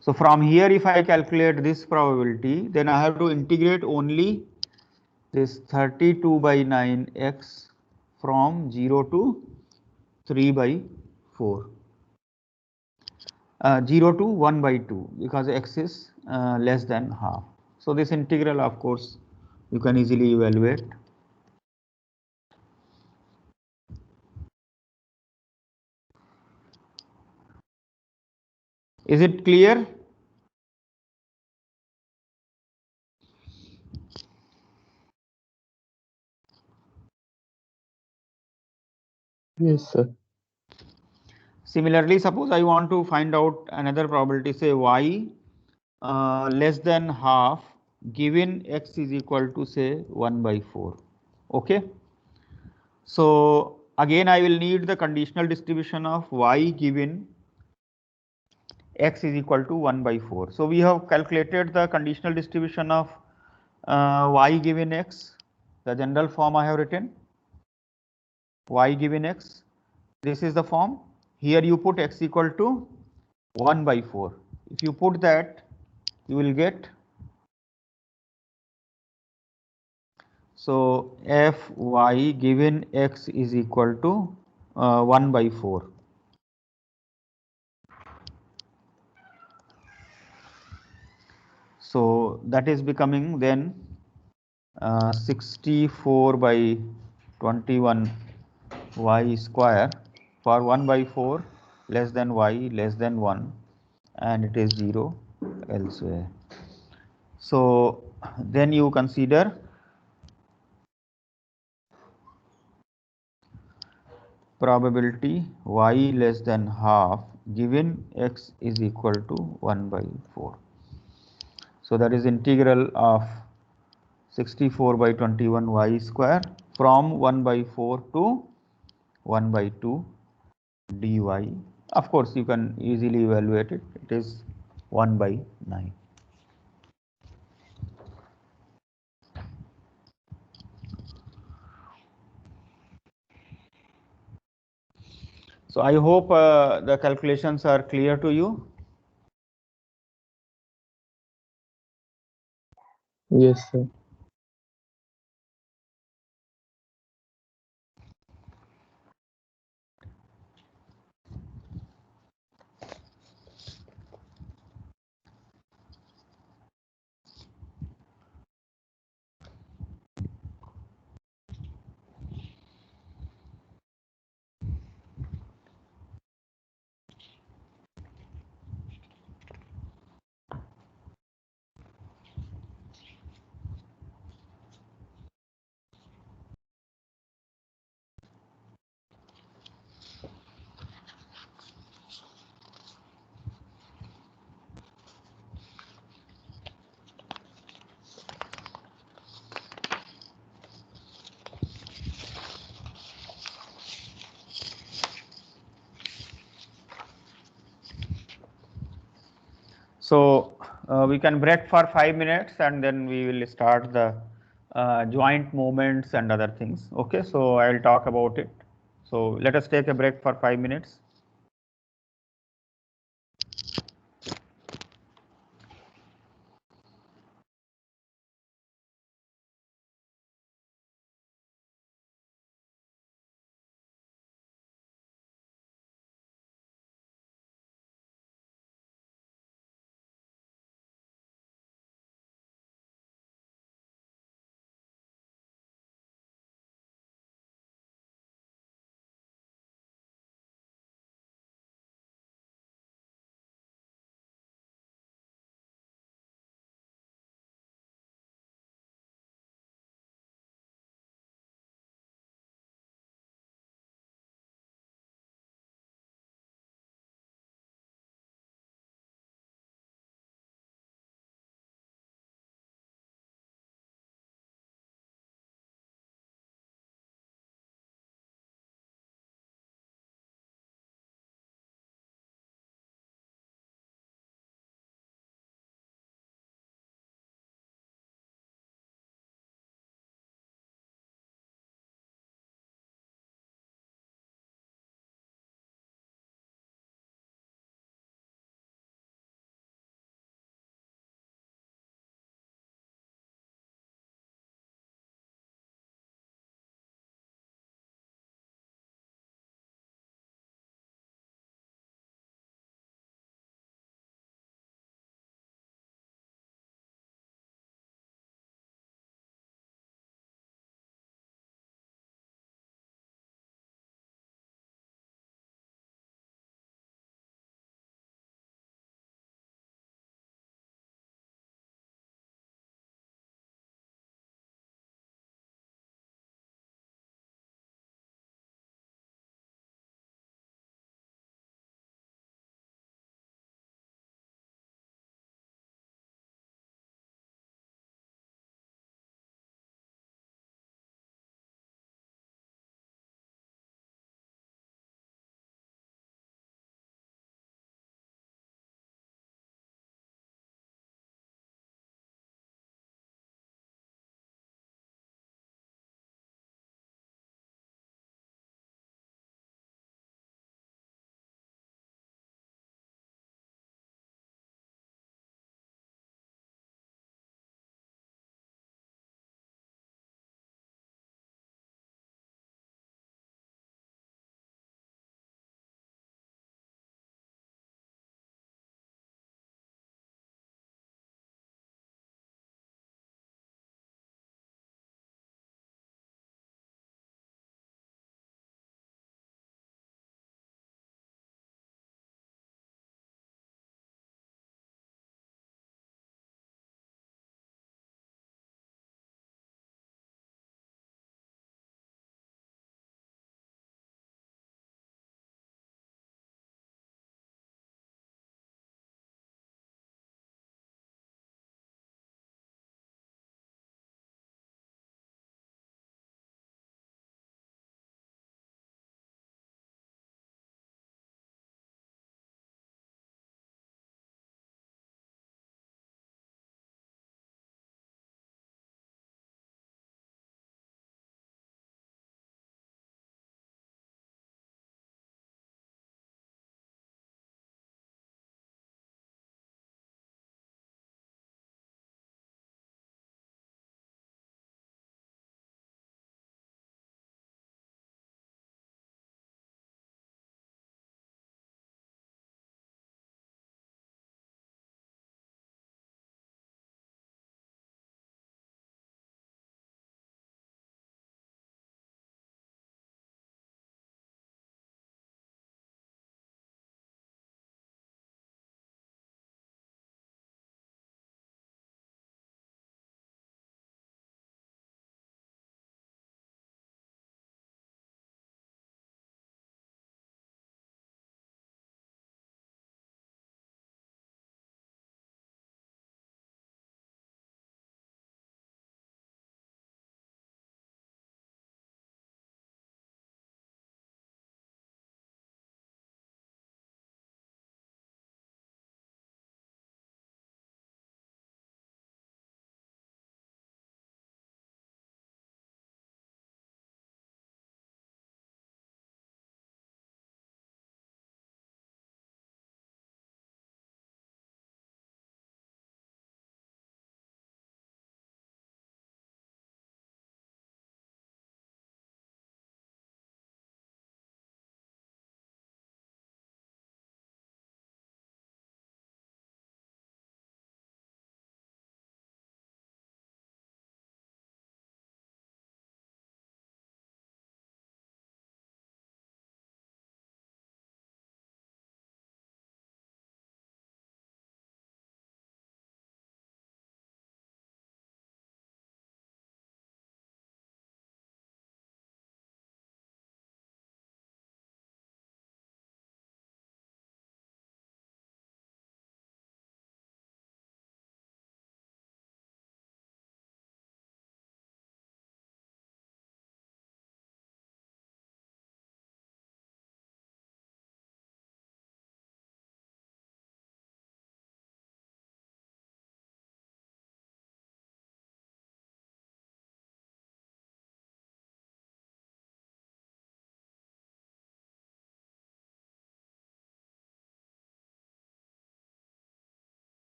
So from here, if I calculate this probability, then I have to integrate only this 32 by 9x from 0 to 3 by 4. 0 to 1 by 2 because x is less than half. So this integral, of course, you can easily evaluate. Is it clear? Yes, sir. Similarly, suppose I want to find out another probability, say y less than half given x is equal to say 1 by 4. Okay. So again, I will need the conditional distribution of y given x is equal to 1 by 4. So we have calculated the conditional distribution of y given x. The general form I have written y given x. This is the form. Here you put x equal to 1 by 4. If you put that, you will get, so fy given x is equal to 1 by 4. So that is becoming then 64 by 21 y square for 1 by 4 less than y less than 1, and it is 0 elsewhere. So then you consider probability y less than half given x is equal to 1 by 4. So that is integral of 64 by 21 y square from 1 by 4 to 1 by 2 dy. Of course, you can easily evaluate it. It is 1 by 9. So I hope the calculations are clear to you. Yes, sir. So we can break for 5 minutes and then we will start the joint movements and other things. Okay, so I will talk about it. So let us take a break for 5 minutes.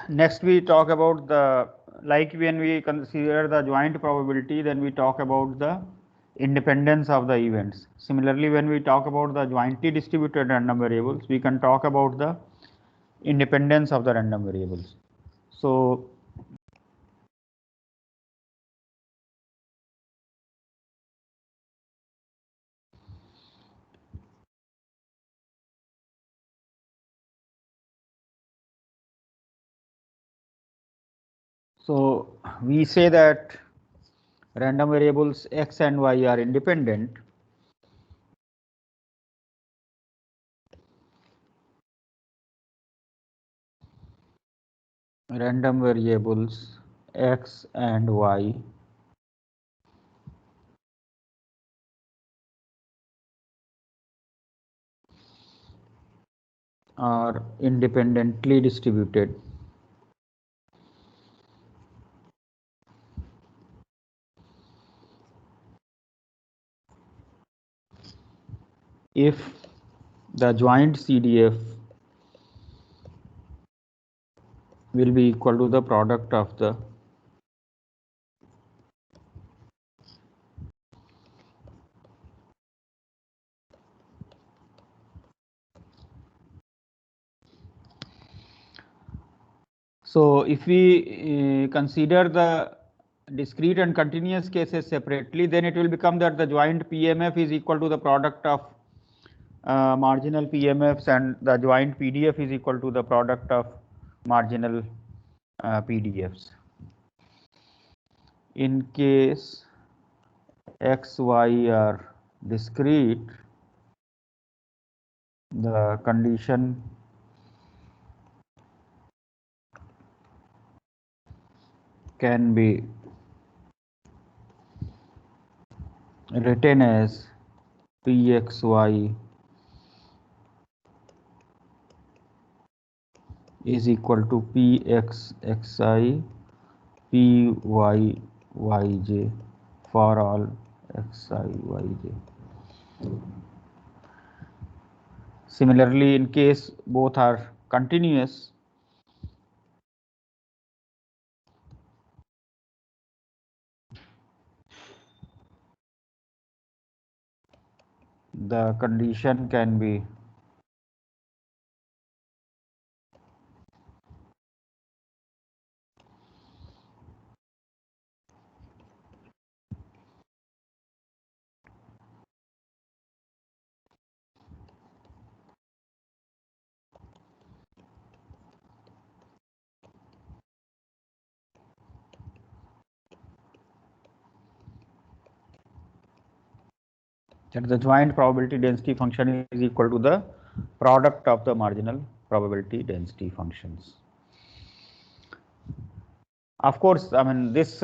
Next we talk about the, like when we consider the joint probability, then we talk about the independence of the events. Similarly, when we talk about the jointly distributed random variables, we can talk about the independence of the random variables. So we say that random variables x and y are independent. Random variables x and y are independently distributed. If the joint CDF will be equal to the product of the if we consider the discrete and continuous cases separately, then it will become that the joint PMF is equal to the product of marginal PMFs, and the joint PDF is equal to the product of marginal PDFs. In case x, y are discrete, the condition can be written as Pxy is equal to Pxxi Pyyj for all xi yj. Similarly, in case both are continuous, the condition can be that the joint probability density function is equal to the product of the marginal probability density functions. Of course, I mean, this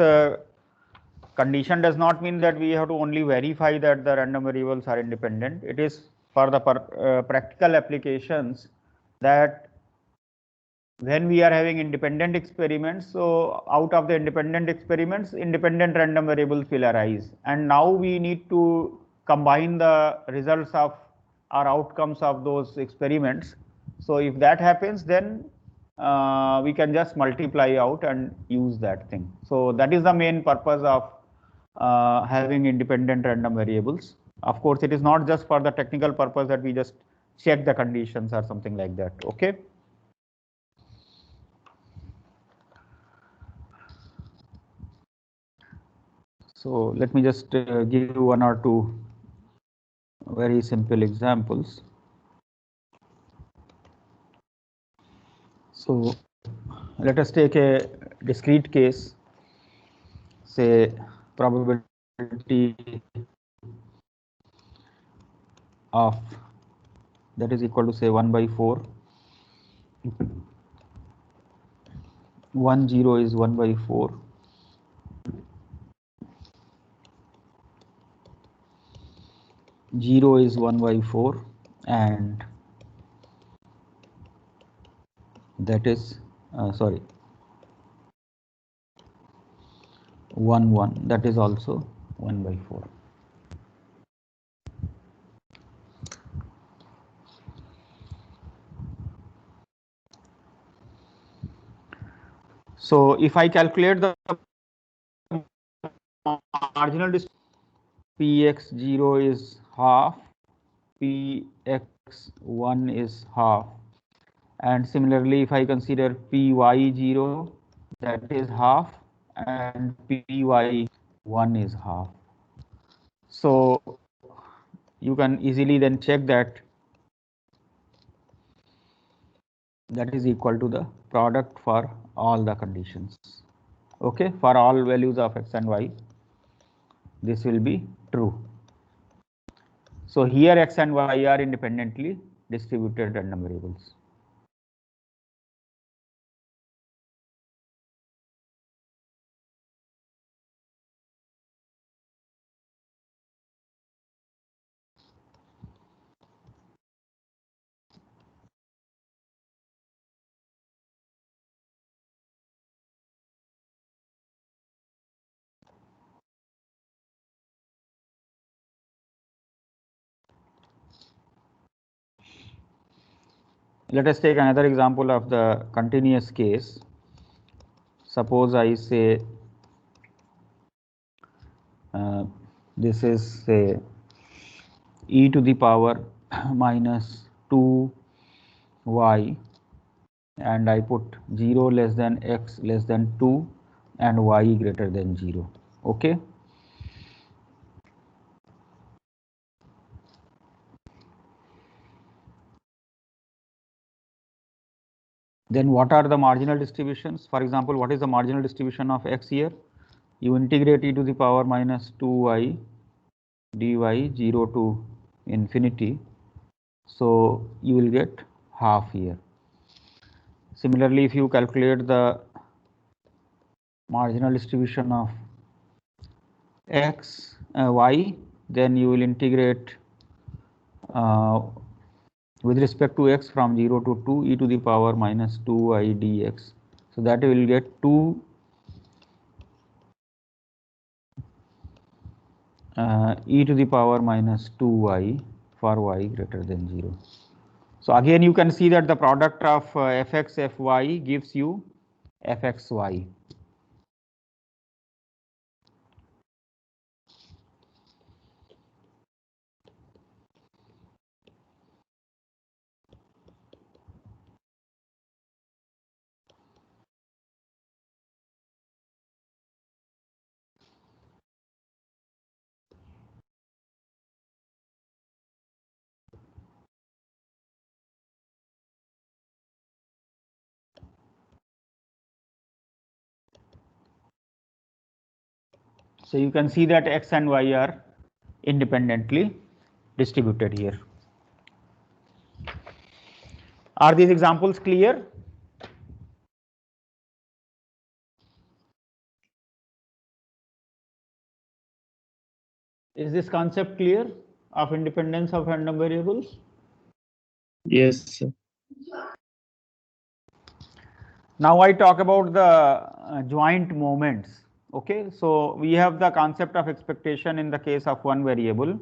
condition does not mean that we have to only verify that the random variables are independent. It is for the practical applications that when we are having independent experiments, so out of the independent experiments, independent random variables will arise. And now we need to combine the results of our outcomes of those experiments. So if that happens, then we can just multiply out and use that thing. So that is the main purpose of having independent random variables. Of course, it is not just for the technical purpose that we just check the conditions or something like that. Okay. So let me just give you one or two very simple examples. So let us take a discrete case, say probability of that is equal to say 1/4. 1, 0 is 1/4. 0 is 1/4, and that is 1, 1, that is also 1/4. So if I calculate the marginal distribution, Px0 is half, Px1 is half, and similarly if I consider Py0, that is half, and Py1 is half. So you can easily then check that that is equal to the product for all the conditions. Okay, for all values of x and y, this will be true. So here x and y are independently distributed random variables. Let us take another example of the continuous case. Suppose I say this is say e to the power minus 2y, and I put 0 less than x less than 2 and y greater than 0. Okay. Then what are the marginal distributions? For example, what is the marginal distribution of x here? You integrate e to the power minus 2y dy 0 to infinity. So you will get half here. Similarly, if you calculate the marginal distribution of x, y, then you will integrate with respect to x from 0 to 2 e to the power minus 2y dx. So that will get 2 e to the power minus 2y for y greater than 0. So again you can see that the product of fx fy gives you fxy. So you can see that x and y are independently distributed here. Are these examples clear? Is this concept clear of independence of random variables? Yes, sir. Now I talk about the joint moments. Okay, so we have the concept of expectation in the case of one variable.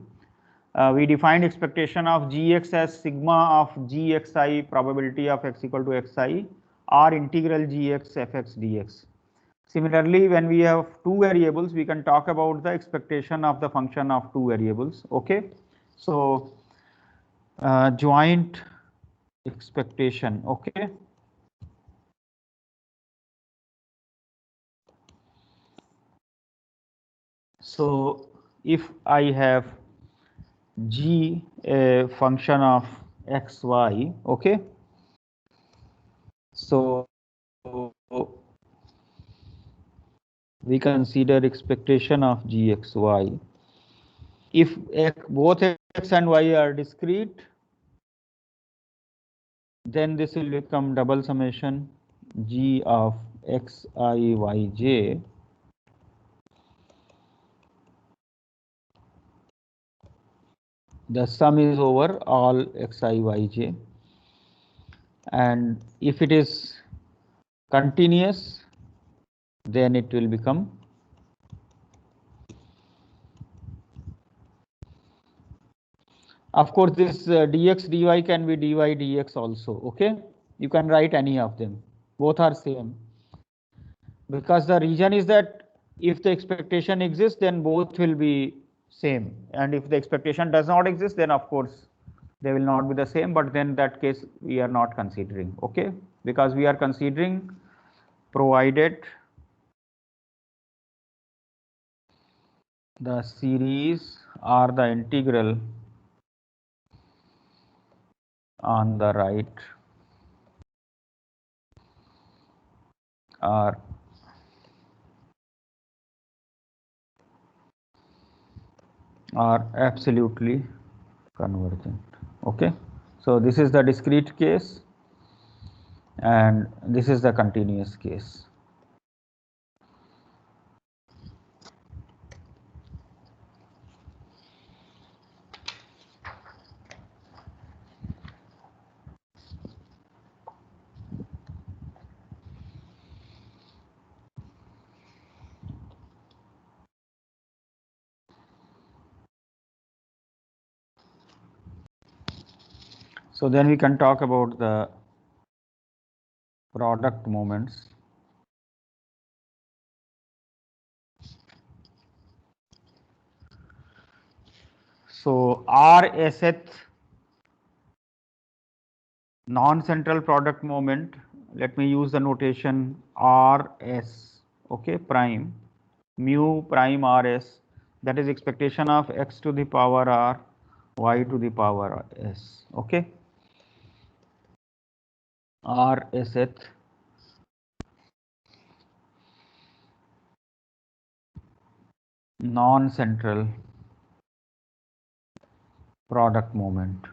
We defined expectation of gx as sigma of gxi probability of x equal to xi or integral gx fx dx. Similarly, when we have two variables, we can talk about the expectation of the function of two variables. Okay, so joint expectation. Okay. So if I have g a function of xy, okay, so we consider expectation of gxy. If both x and y are discrete, then this will become double summation g of xi yj the sum is over all xi yj, and if it is continuous, then it will become of course this dx dy can be dy dx also. Okay, you can write any of them, both are same. because the reason is that if the expectation exists, then both will be same, and if the expectation does not exist, then of course they will not be the same, but then that case we are not considering. Okay, because we are considering provided the series or the integral on the right are absolutely convergent. Okay, so this is the discrete case and this is the continuous case. So then we can talk about the product moments. So RSth non-central product moment, let me use the notation RS, okay, prime, mu prime RS, that is expectation of x to the power R, y to the power S, okay. RSth non-central product moment.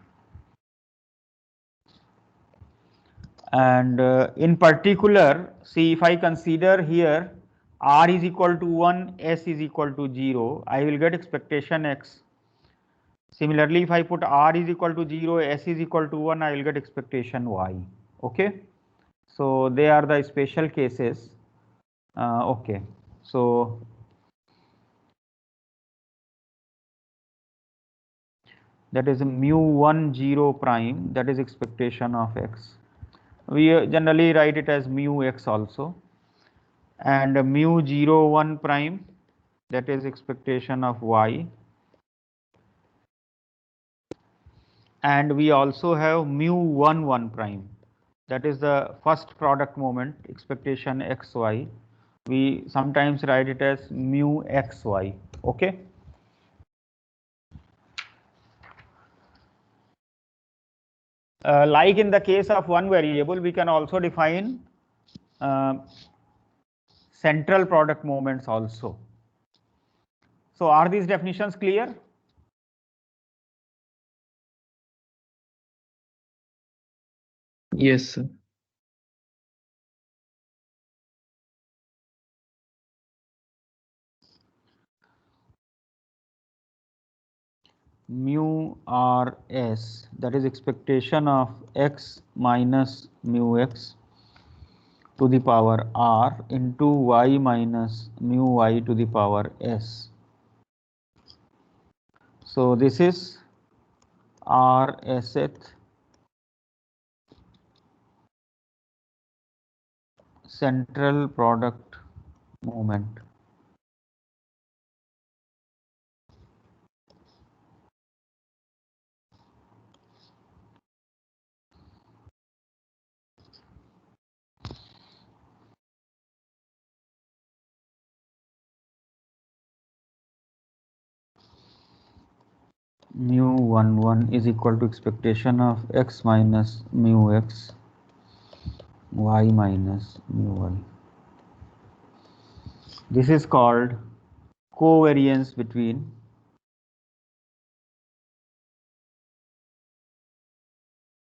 And in particular, see, if I consider here R is equal to 1, S is equal to 0, I will get expectation x. Similarly, if I put R is equal to 0, S is equal to 1, I will get expectation y. Okay, so they are the special cases. Okay, so that is mu 1 0 prime, that is expectation of x. We generally write it as mu x also, and mu 0 1 prime, that is expectation of y, and we also have mu 1 1 prime, that is the first product moment, expectation xy. We sometimes write it as mu xy. Okay, like in the case of one variable, we can also define central product moments also. So are these definitions clear? Yes, sir. Mu rs, that is expectation of x minus mu x to the power r into y minus mu y to the power s. So this is rsth central product moment. Mu 1 1 is equal to expectation of x minus mu x, y minus mu y. This is called covariance between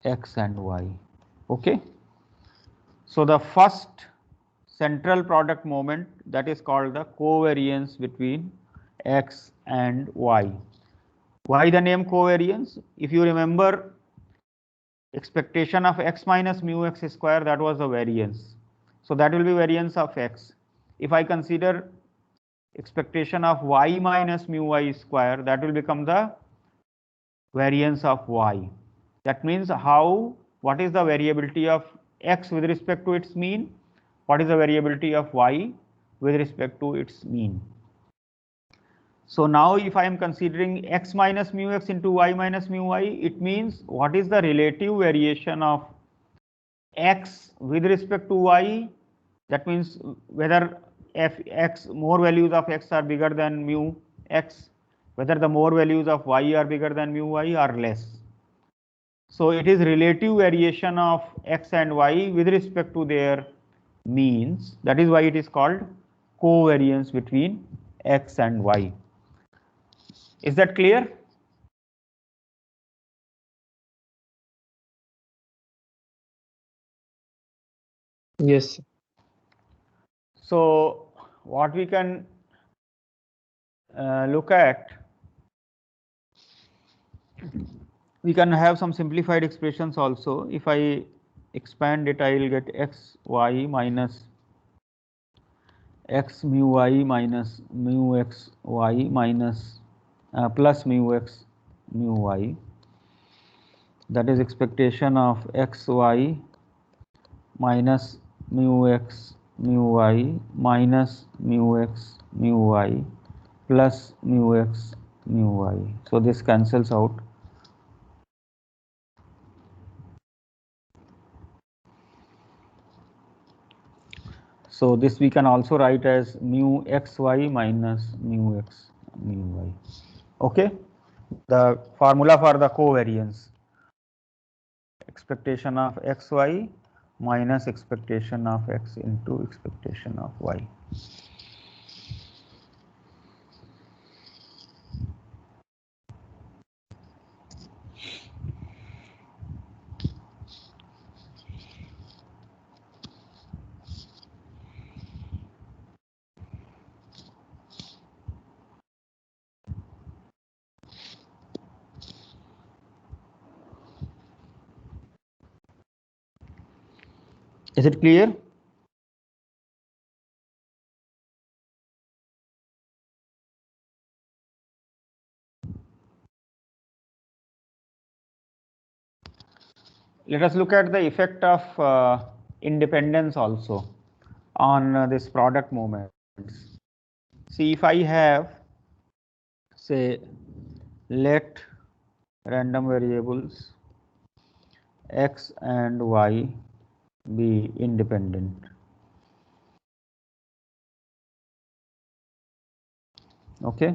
x and y. Okay, so the first central product moment, that is called the covariance between x and y. Why the name covariance? If you remember, expectation of x minus mu x square, that was the variance, so that will be variance of x. If I consider expectation of y minus mu y square, that will become the variance of y. That means what is the variability of x with respect to its mean? what is the variability of y with respect to its mean. So now if I am considering x minus mu x into y minus mu y, it means what is the relative variation of x with respect to y. That means whether f(x) more values of x are bigger than mu x, whether the more values of y are bigger than mu y or less. So it is relative variation of x and y with respect to their means. That is why it is called covariance between x and y. Is that clear? Yes. So what we can look at, we can have some simplified expressions also. If I expand it, I will get x y minus x mu y minus mu x y minus plus mu x mu y. That is expectation of x y minus mu x mu y minus mu x mu y plus mu x mu y. So this cancels out. So this we can also write as mu xy minus mu x mu y. Okay, the formula for the covariance: expectation of xy minus expectation of x into expectation of y. Is it clear? Let us look at the effect of independence also on this product moments. See, if I have, say, let random variables x and y be independent. Okay.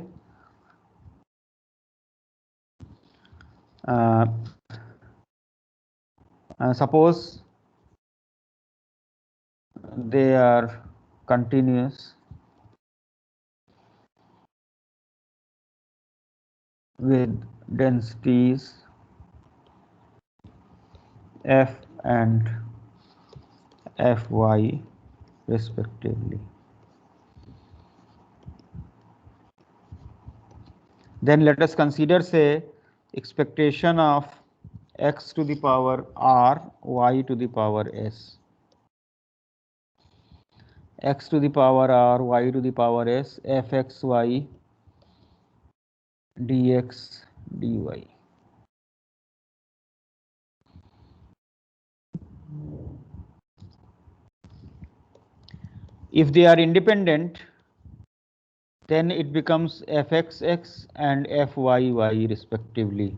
Suppose they are continuous with densities f and fy respectively. Then let us consider, say, expectation of x to the power r, y to the power s. X to the power r, y to the power s, fxy dx dy. If they are independent, then it becomes fxx and fyy respectively.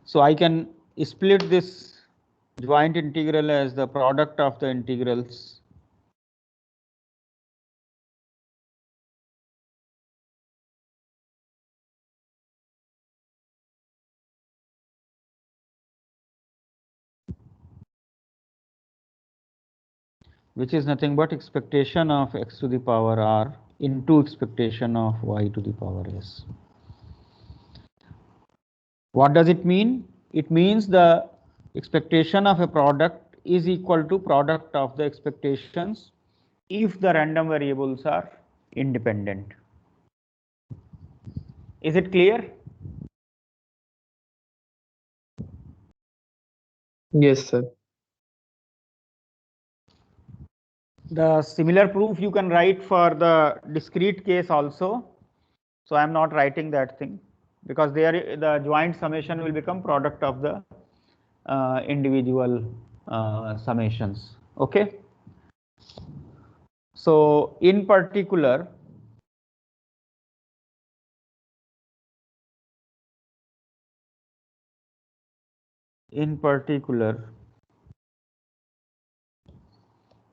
So I can split this joint integral as the product of the integrals which is nothing but expectation of x to the power r into expectation of y to the power s. What does it mean? It means the expectation of a product is equal to product of the expectations if the random variables are independent. Is it clear? Yes, sir. The similar proof you can write for the discrete case also. So I am not writing that thing because there the joint summation will become product of the individual summations. Okay. So in particular,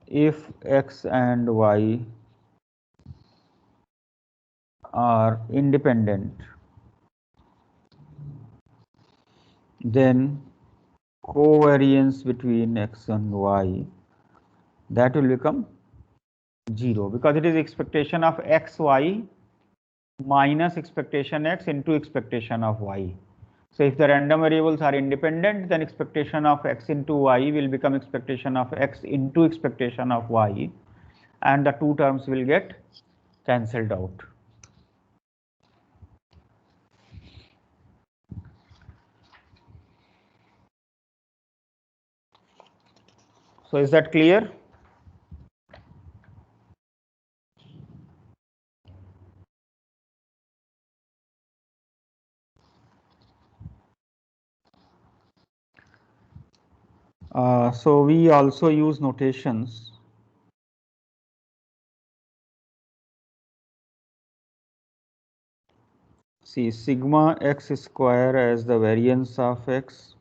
if x and y are independent, then covariance between x and y, that will become 0, because it is expectation of xy minus expectation x into expectation of y. So if the random variables are independent, then expectation of x into y will become expectation of x into expectation of y, and the two terms will get cancelled out. So is that clear? So we also use notations. See, sigma x square as the variance of x,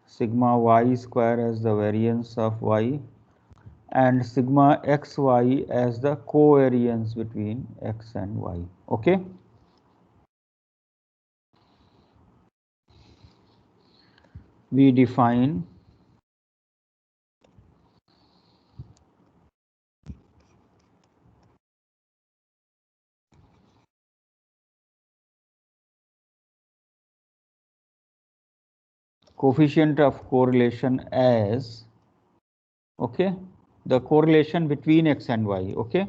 sigma y square as the variance of y, and sigma xy as the covariance between x and y. Okay. We define coefficient of correlation as, okay, the correlation between x and y. Okay.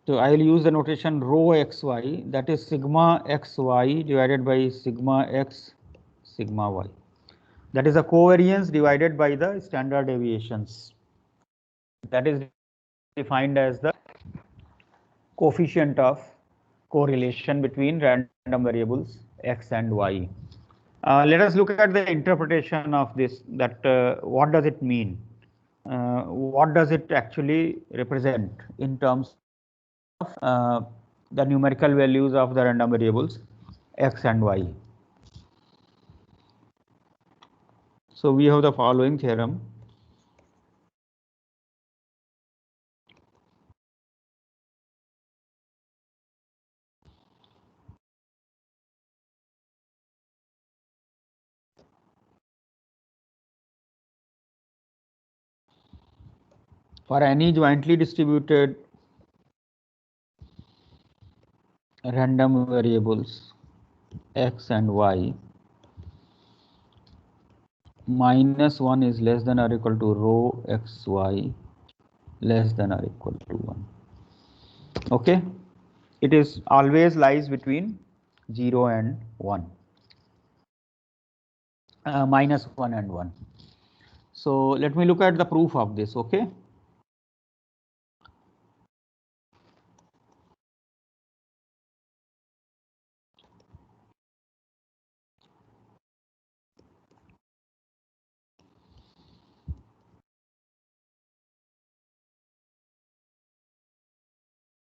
So I will use the notation rho xy, that is sigma xy divided by sigma x sigma y. That is the covariance divided by the standard deviations. That is defined as the coefficient of correlation between random variables x and y. Let us look at the interpretation of this, that what does it mean? What does it actually represent in terms of the numerical values of the random variables x and y? So we have the following theorem. For any jointly distributed random variables x and y, -1 is less than or equal to rho xy less than or equal to 1. Okay, it is always lies between 0 and 1, -1 and 1. So let me look at the proof of this. Okay.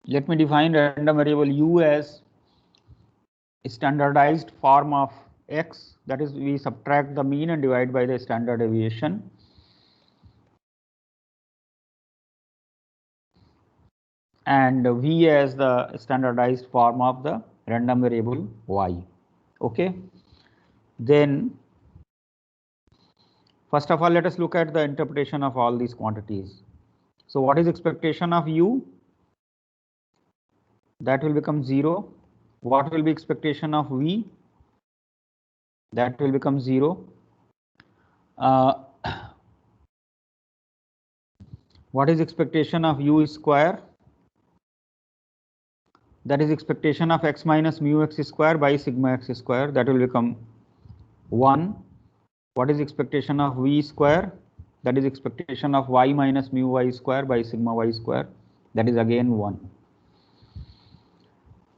Let me define random variable u as a standardized form of x, that is, we subtract the mean and divide by the standard deviation. And v as the standardized form of the random variable y. Okay. Then first of all, let us look at the interpretation of all these quantities. So what is expectation of u? That will become 0. What will be expectation of v? That will become 0. What is expectation of u square? That is expectation of x minus mu x square by sigma x square. That will become 1. What is expectation of v square? That is expectation of y minus mu y square by sigma y square. That is again 1.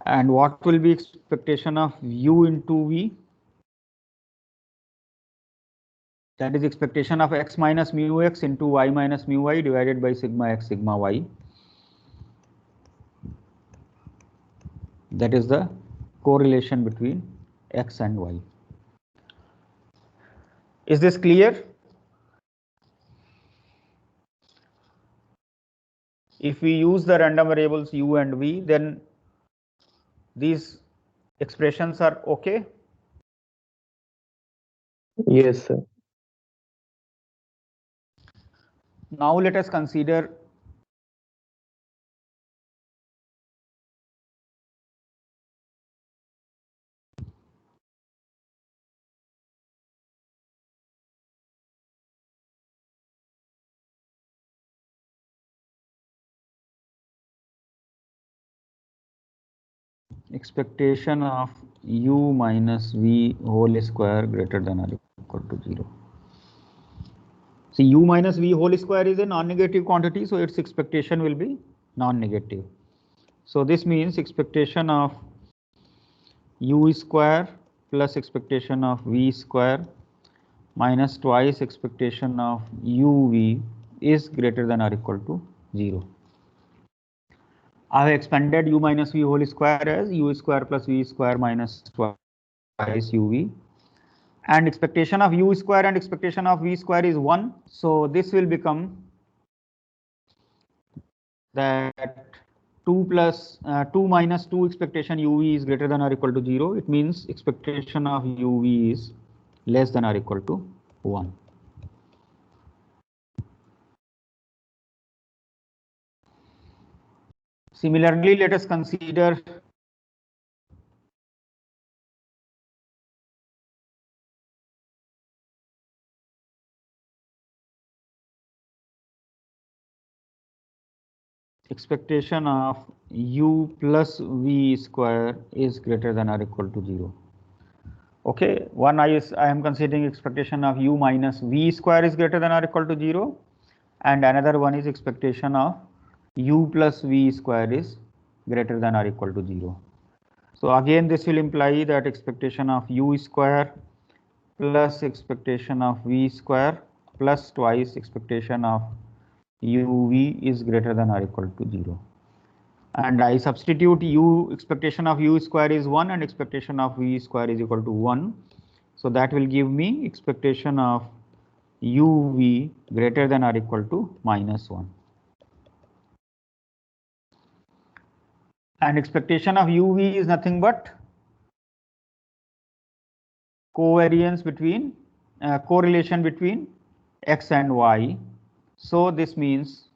And what will be expectation of u into v? That is expectation of x minus mu x into y minus mu y divided by sigma x sigma y. That is the correlation between x and y. Is this clear? If we use the random variables u and v, then these expressions are okay. Yes, sir. Now let us consider expectation of u minus v whole square greater than or equal to 0. See, u minus v whole square is a non-negative quantity, so its expectation will be non-negative. So this means expectation of u square plus expectation of v square minus twice expectation of uv is greater than or equal to 0. I have expanded u minus v whole square as u square plus v square minus twice uv, and expectation of u square and expectation of v square is 1. So this will become that 2 minus 2 expectation uv is greater than or equal to 0. It means expectation of uv is less than or equal to 1. Similarly, let us consider expectation of u plus v square is greater than or equal to 0. Okay, one I am considering expectation of u minus v square is greater than or equal to 0, and another one is expectation of u plus v square is greater than or equal to 0. So again, this will imply that expectation of u square plus expectation of v square plus twice expectation of uv is greater than or equal to 0. And I substitute u, expectation of u square is 1 and expectation of v square is equal to 1. So that will give me expectation of uv greater than or equal to minus 1. And expectation of uv is nothing but covariance between correlation between x and y. So this means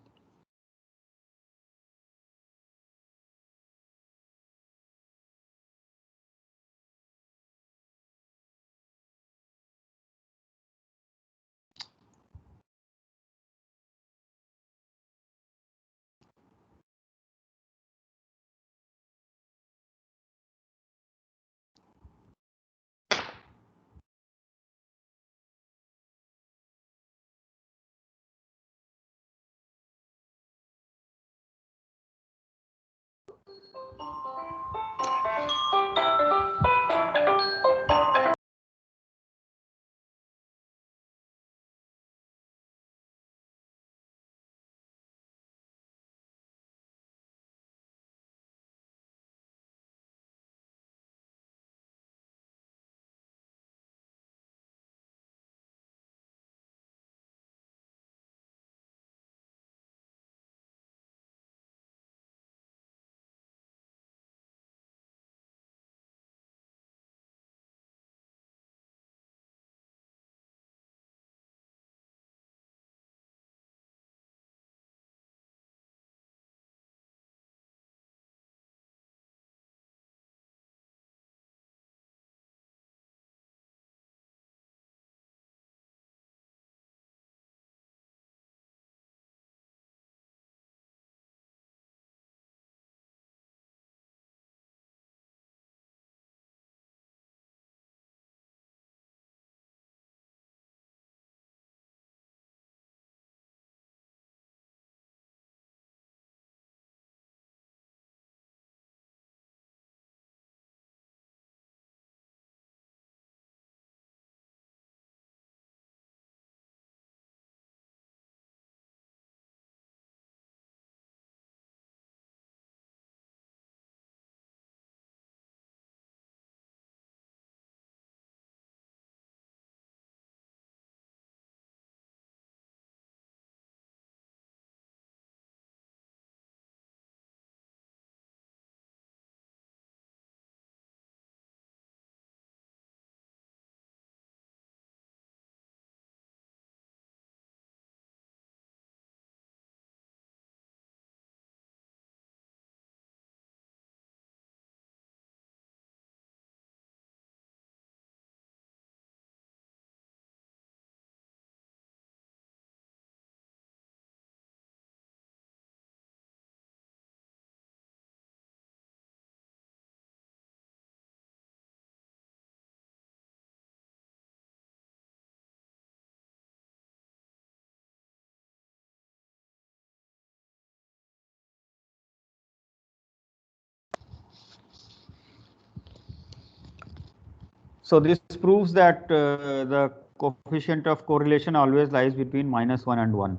So this proves that the coefficient of correlation always lies between -1 and 1.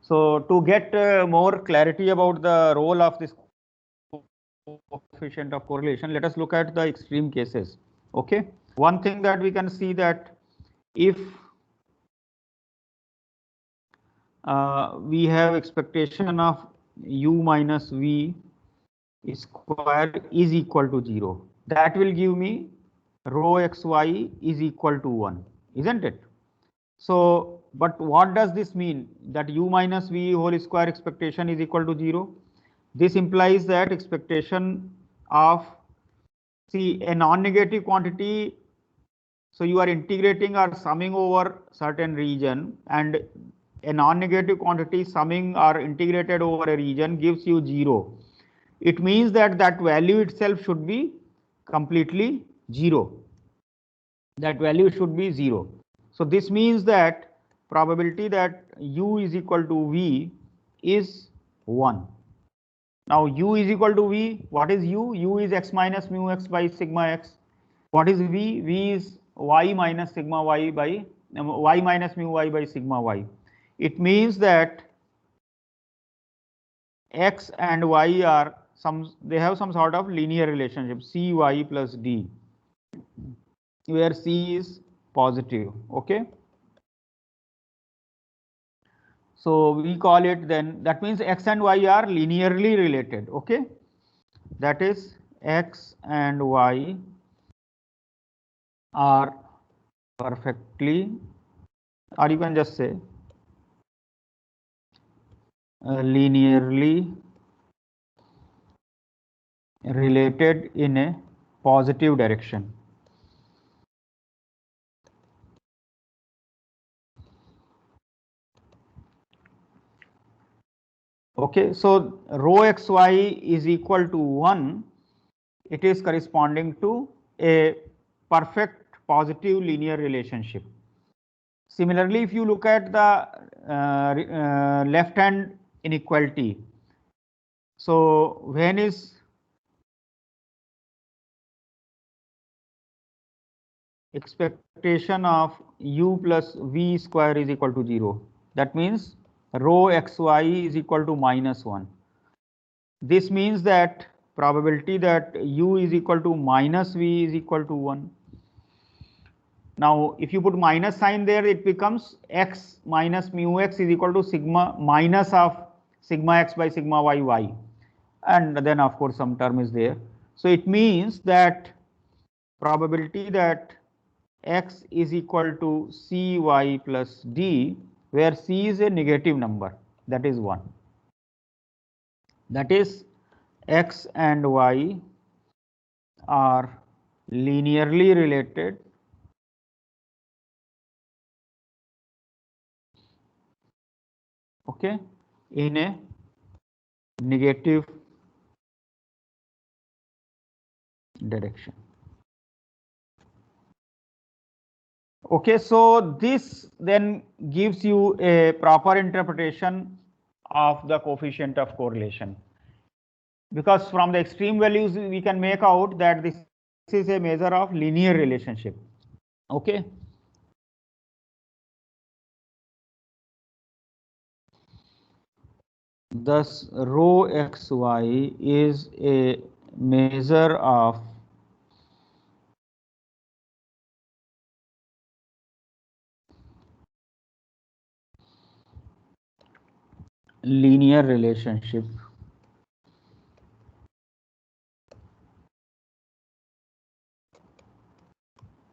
So to get more clarity about the role of this coefficient of correlation, let us look at the extreme cases. Okay, one thing that we can see that if we have expectation of u minus v square is equal to 0, that will give me rho xy is equal to 1, isn't it? So, but what does this mean that u minus v whole square expectation is equal to 0? This implies that expectation of, see, a non-negative quantity, so you are integrating or summing over certain region, and a non-negative quantity summing or integrated over a region gives you 0. It means that that value itself should be completely 0. That value should be 0. So this means that probability that u is equal to v is 1. Now u is equal to v. What is u? U is x minus mu x by sigma x. What is v? V is y minus sigma y by y minus mu y by sigma y. It means that x and y are they have some sort of linear relationship, cy plus d, where c is positive. Okay. So we call it, then that means x and y are linearly related. Okay, that is x and y are perfectly, or you can just say linearly related in a positive direction. Okay, so rho xy is equal to 1. It is corresponding to a perfect positive linear relationship. Similarly, if you look at the left hand inequality, so when is expectation of u plus v square is equal to 0, that means rho xy is equal to -1. This means that probability that u is equal to minus v is equal to 1. Now, if you put minus sign there, it becomes x minus mu x is equal to sigma minus of sigma x by sigma y, and then of course some term is there. So it means that probability that x is equal to cy plus d, where c is a negative number, that is 1. That is x and y are linearly related okay in a negative direction. Okay, so this then gives you a proper interpretation of the coefficient of correlation, because from the extreme values we can make out that this is a measure of linear relationship. Okay. Thus, rho xy is a measure of linear relationship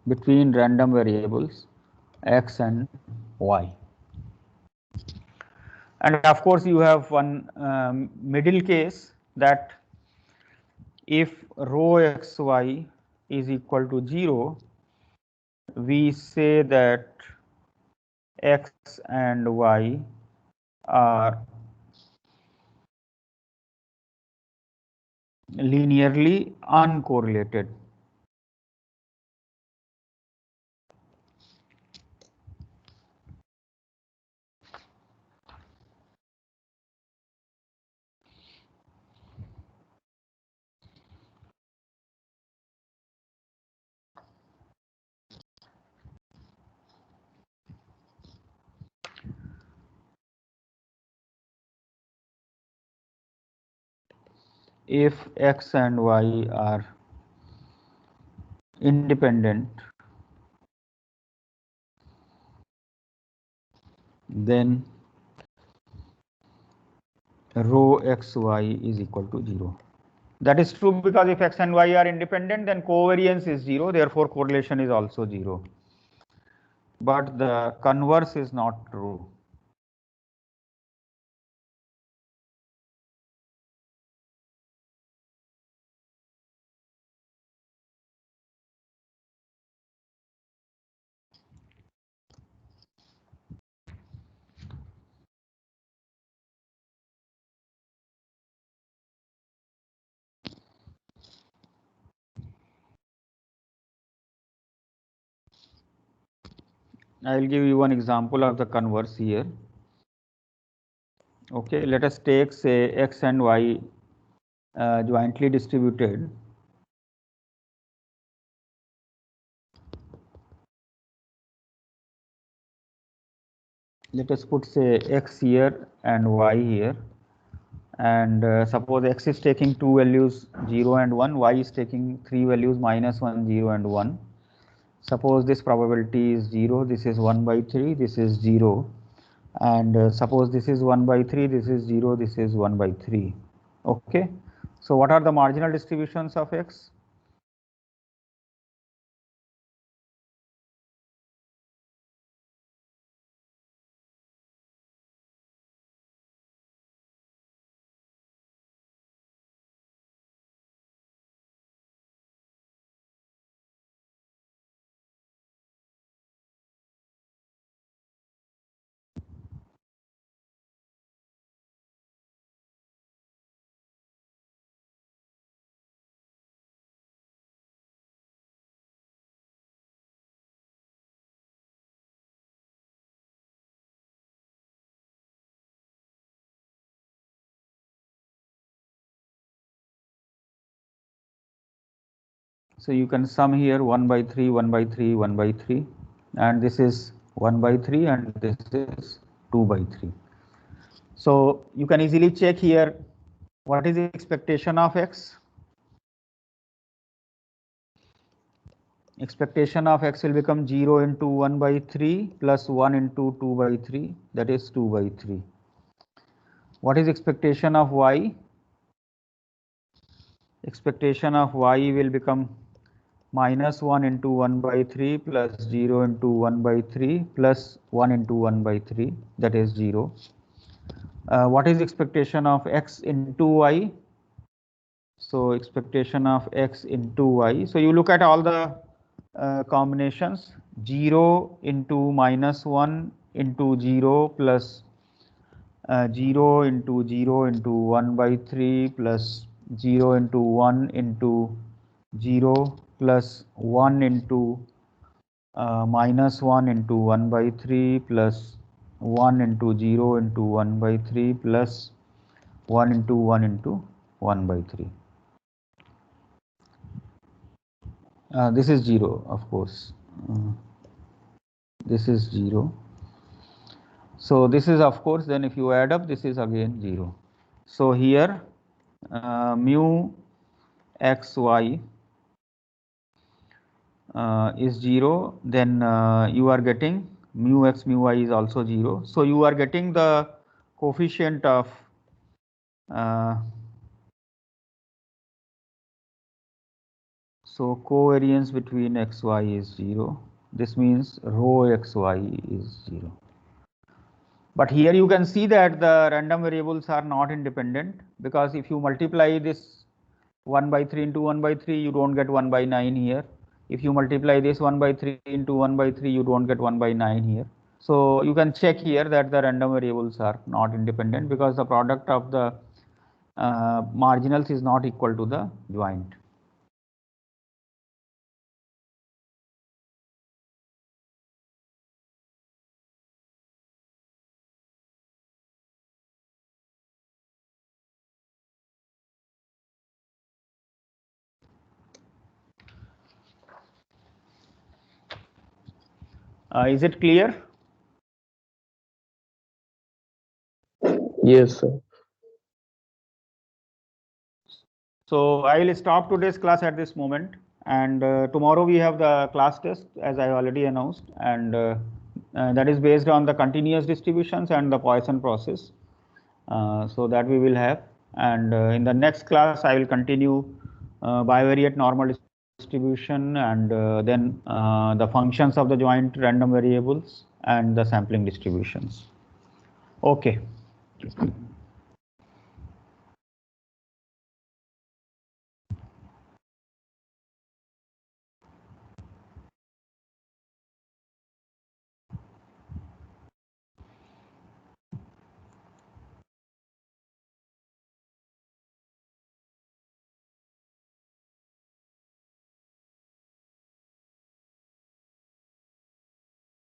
between random variables x and y. And of course, you have one middle case, that if rho xy is equal to 0, we say that x and y are linearly uncorrelated. if x and y are independent, then rho xy is equal to 0. That is true because if x and y are independent, then covariance is 0, therefore correlation is also 0. But the converse is not true. I will give you one example of the converse here. Okay, let us take, say, x and y jointly distributed. Let us put, say, x here and y here, and suppose x is taking two values 0 and 1, y is taking three values -1, 0 and 1. Suppose this probability is 0, this is 1 by 3, this is 0, and suppose this is 1 by 3, this is 0, this is 1 by 3. Okay, so what are the marginal distributions of x? So you can sum here 1 by 3, 1 by 3, 1 by 3, and this is 1 by 3 and this is 2 by 3. So you can easily check here what is the expectation of x. Expectation of x will become 0 into 1 by 3 plus 1 into 2 by 3, that is 2 by 3. What is expectation of y? Expectation of y will become -1 into 1 by 3 plus 0 into 1 by 3 plus 1 into 1 by 3, that is 0. What is expectation of x into y? So expectation of x into y. So you look at all the combinations, 0 into -1 into 0 plus 0 into 0 into 1 by 3 plus 0 into 1 into 0 plus 1 into -1 into 1 by 3 plus 1 into 0 into 1 by 3 plus 1 into 1 into 1 by 3. This is 0, of course. This is 0. So this is, of course, then if you add up, this is again 0. So here mu xy is 0, then you are getting mu x mu y is also 0. So you are getting the coefficient of so covariance between xy is 0. This means rho xy is 0. But here you can see that the random variables are not independent, because if you multiply this 1 by 3 into 1 by 3, you don't get 1 by 9 here. If you multiply this 1 by 3 into 1 by 3, you don't get 1 by 9 here. So you can check here that the random variables are not independent, because the product of the marginals is not equal to the joint. Is it clear? Yes, sir. So I will stop today's class at this moment, and tomorrow we have the class test, as I already announced, and that is based on the continuous distributions and the Poisson process. So that we will have, and in the next class I will continue bivariate normal distribution, and then the functions of the joint random variables and the sampling distributions. Okay.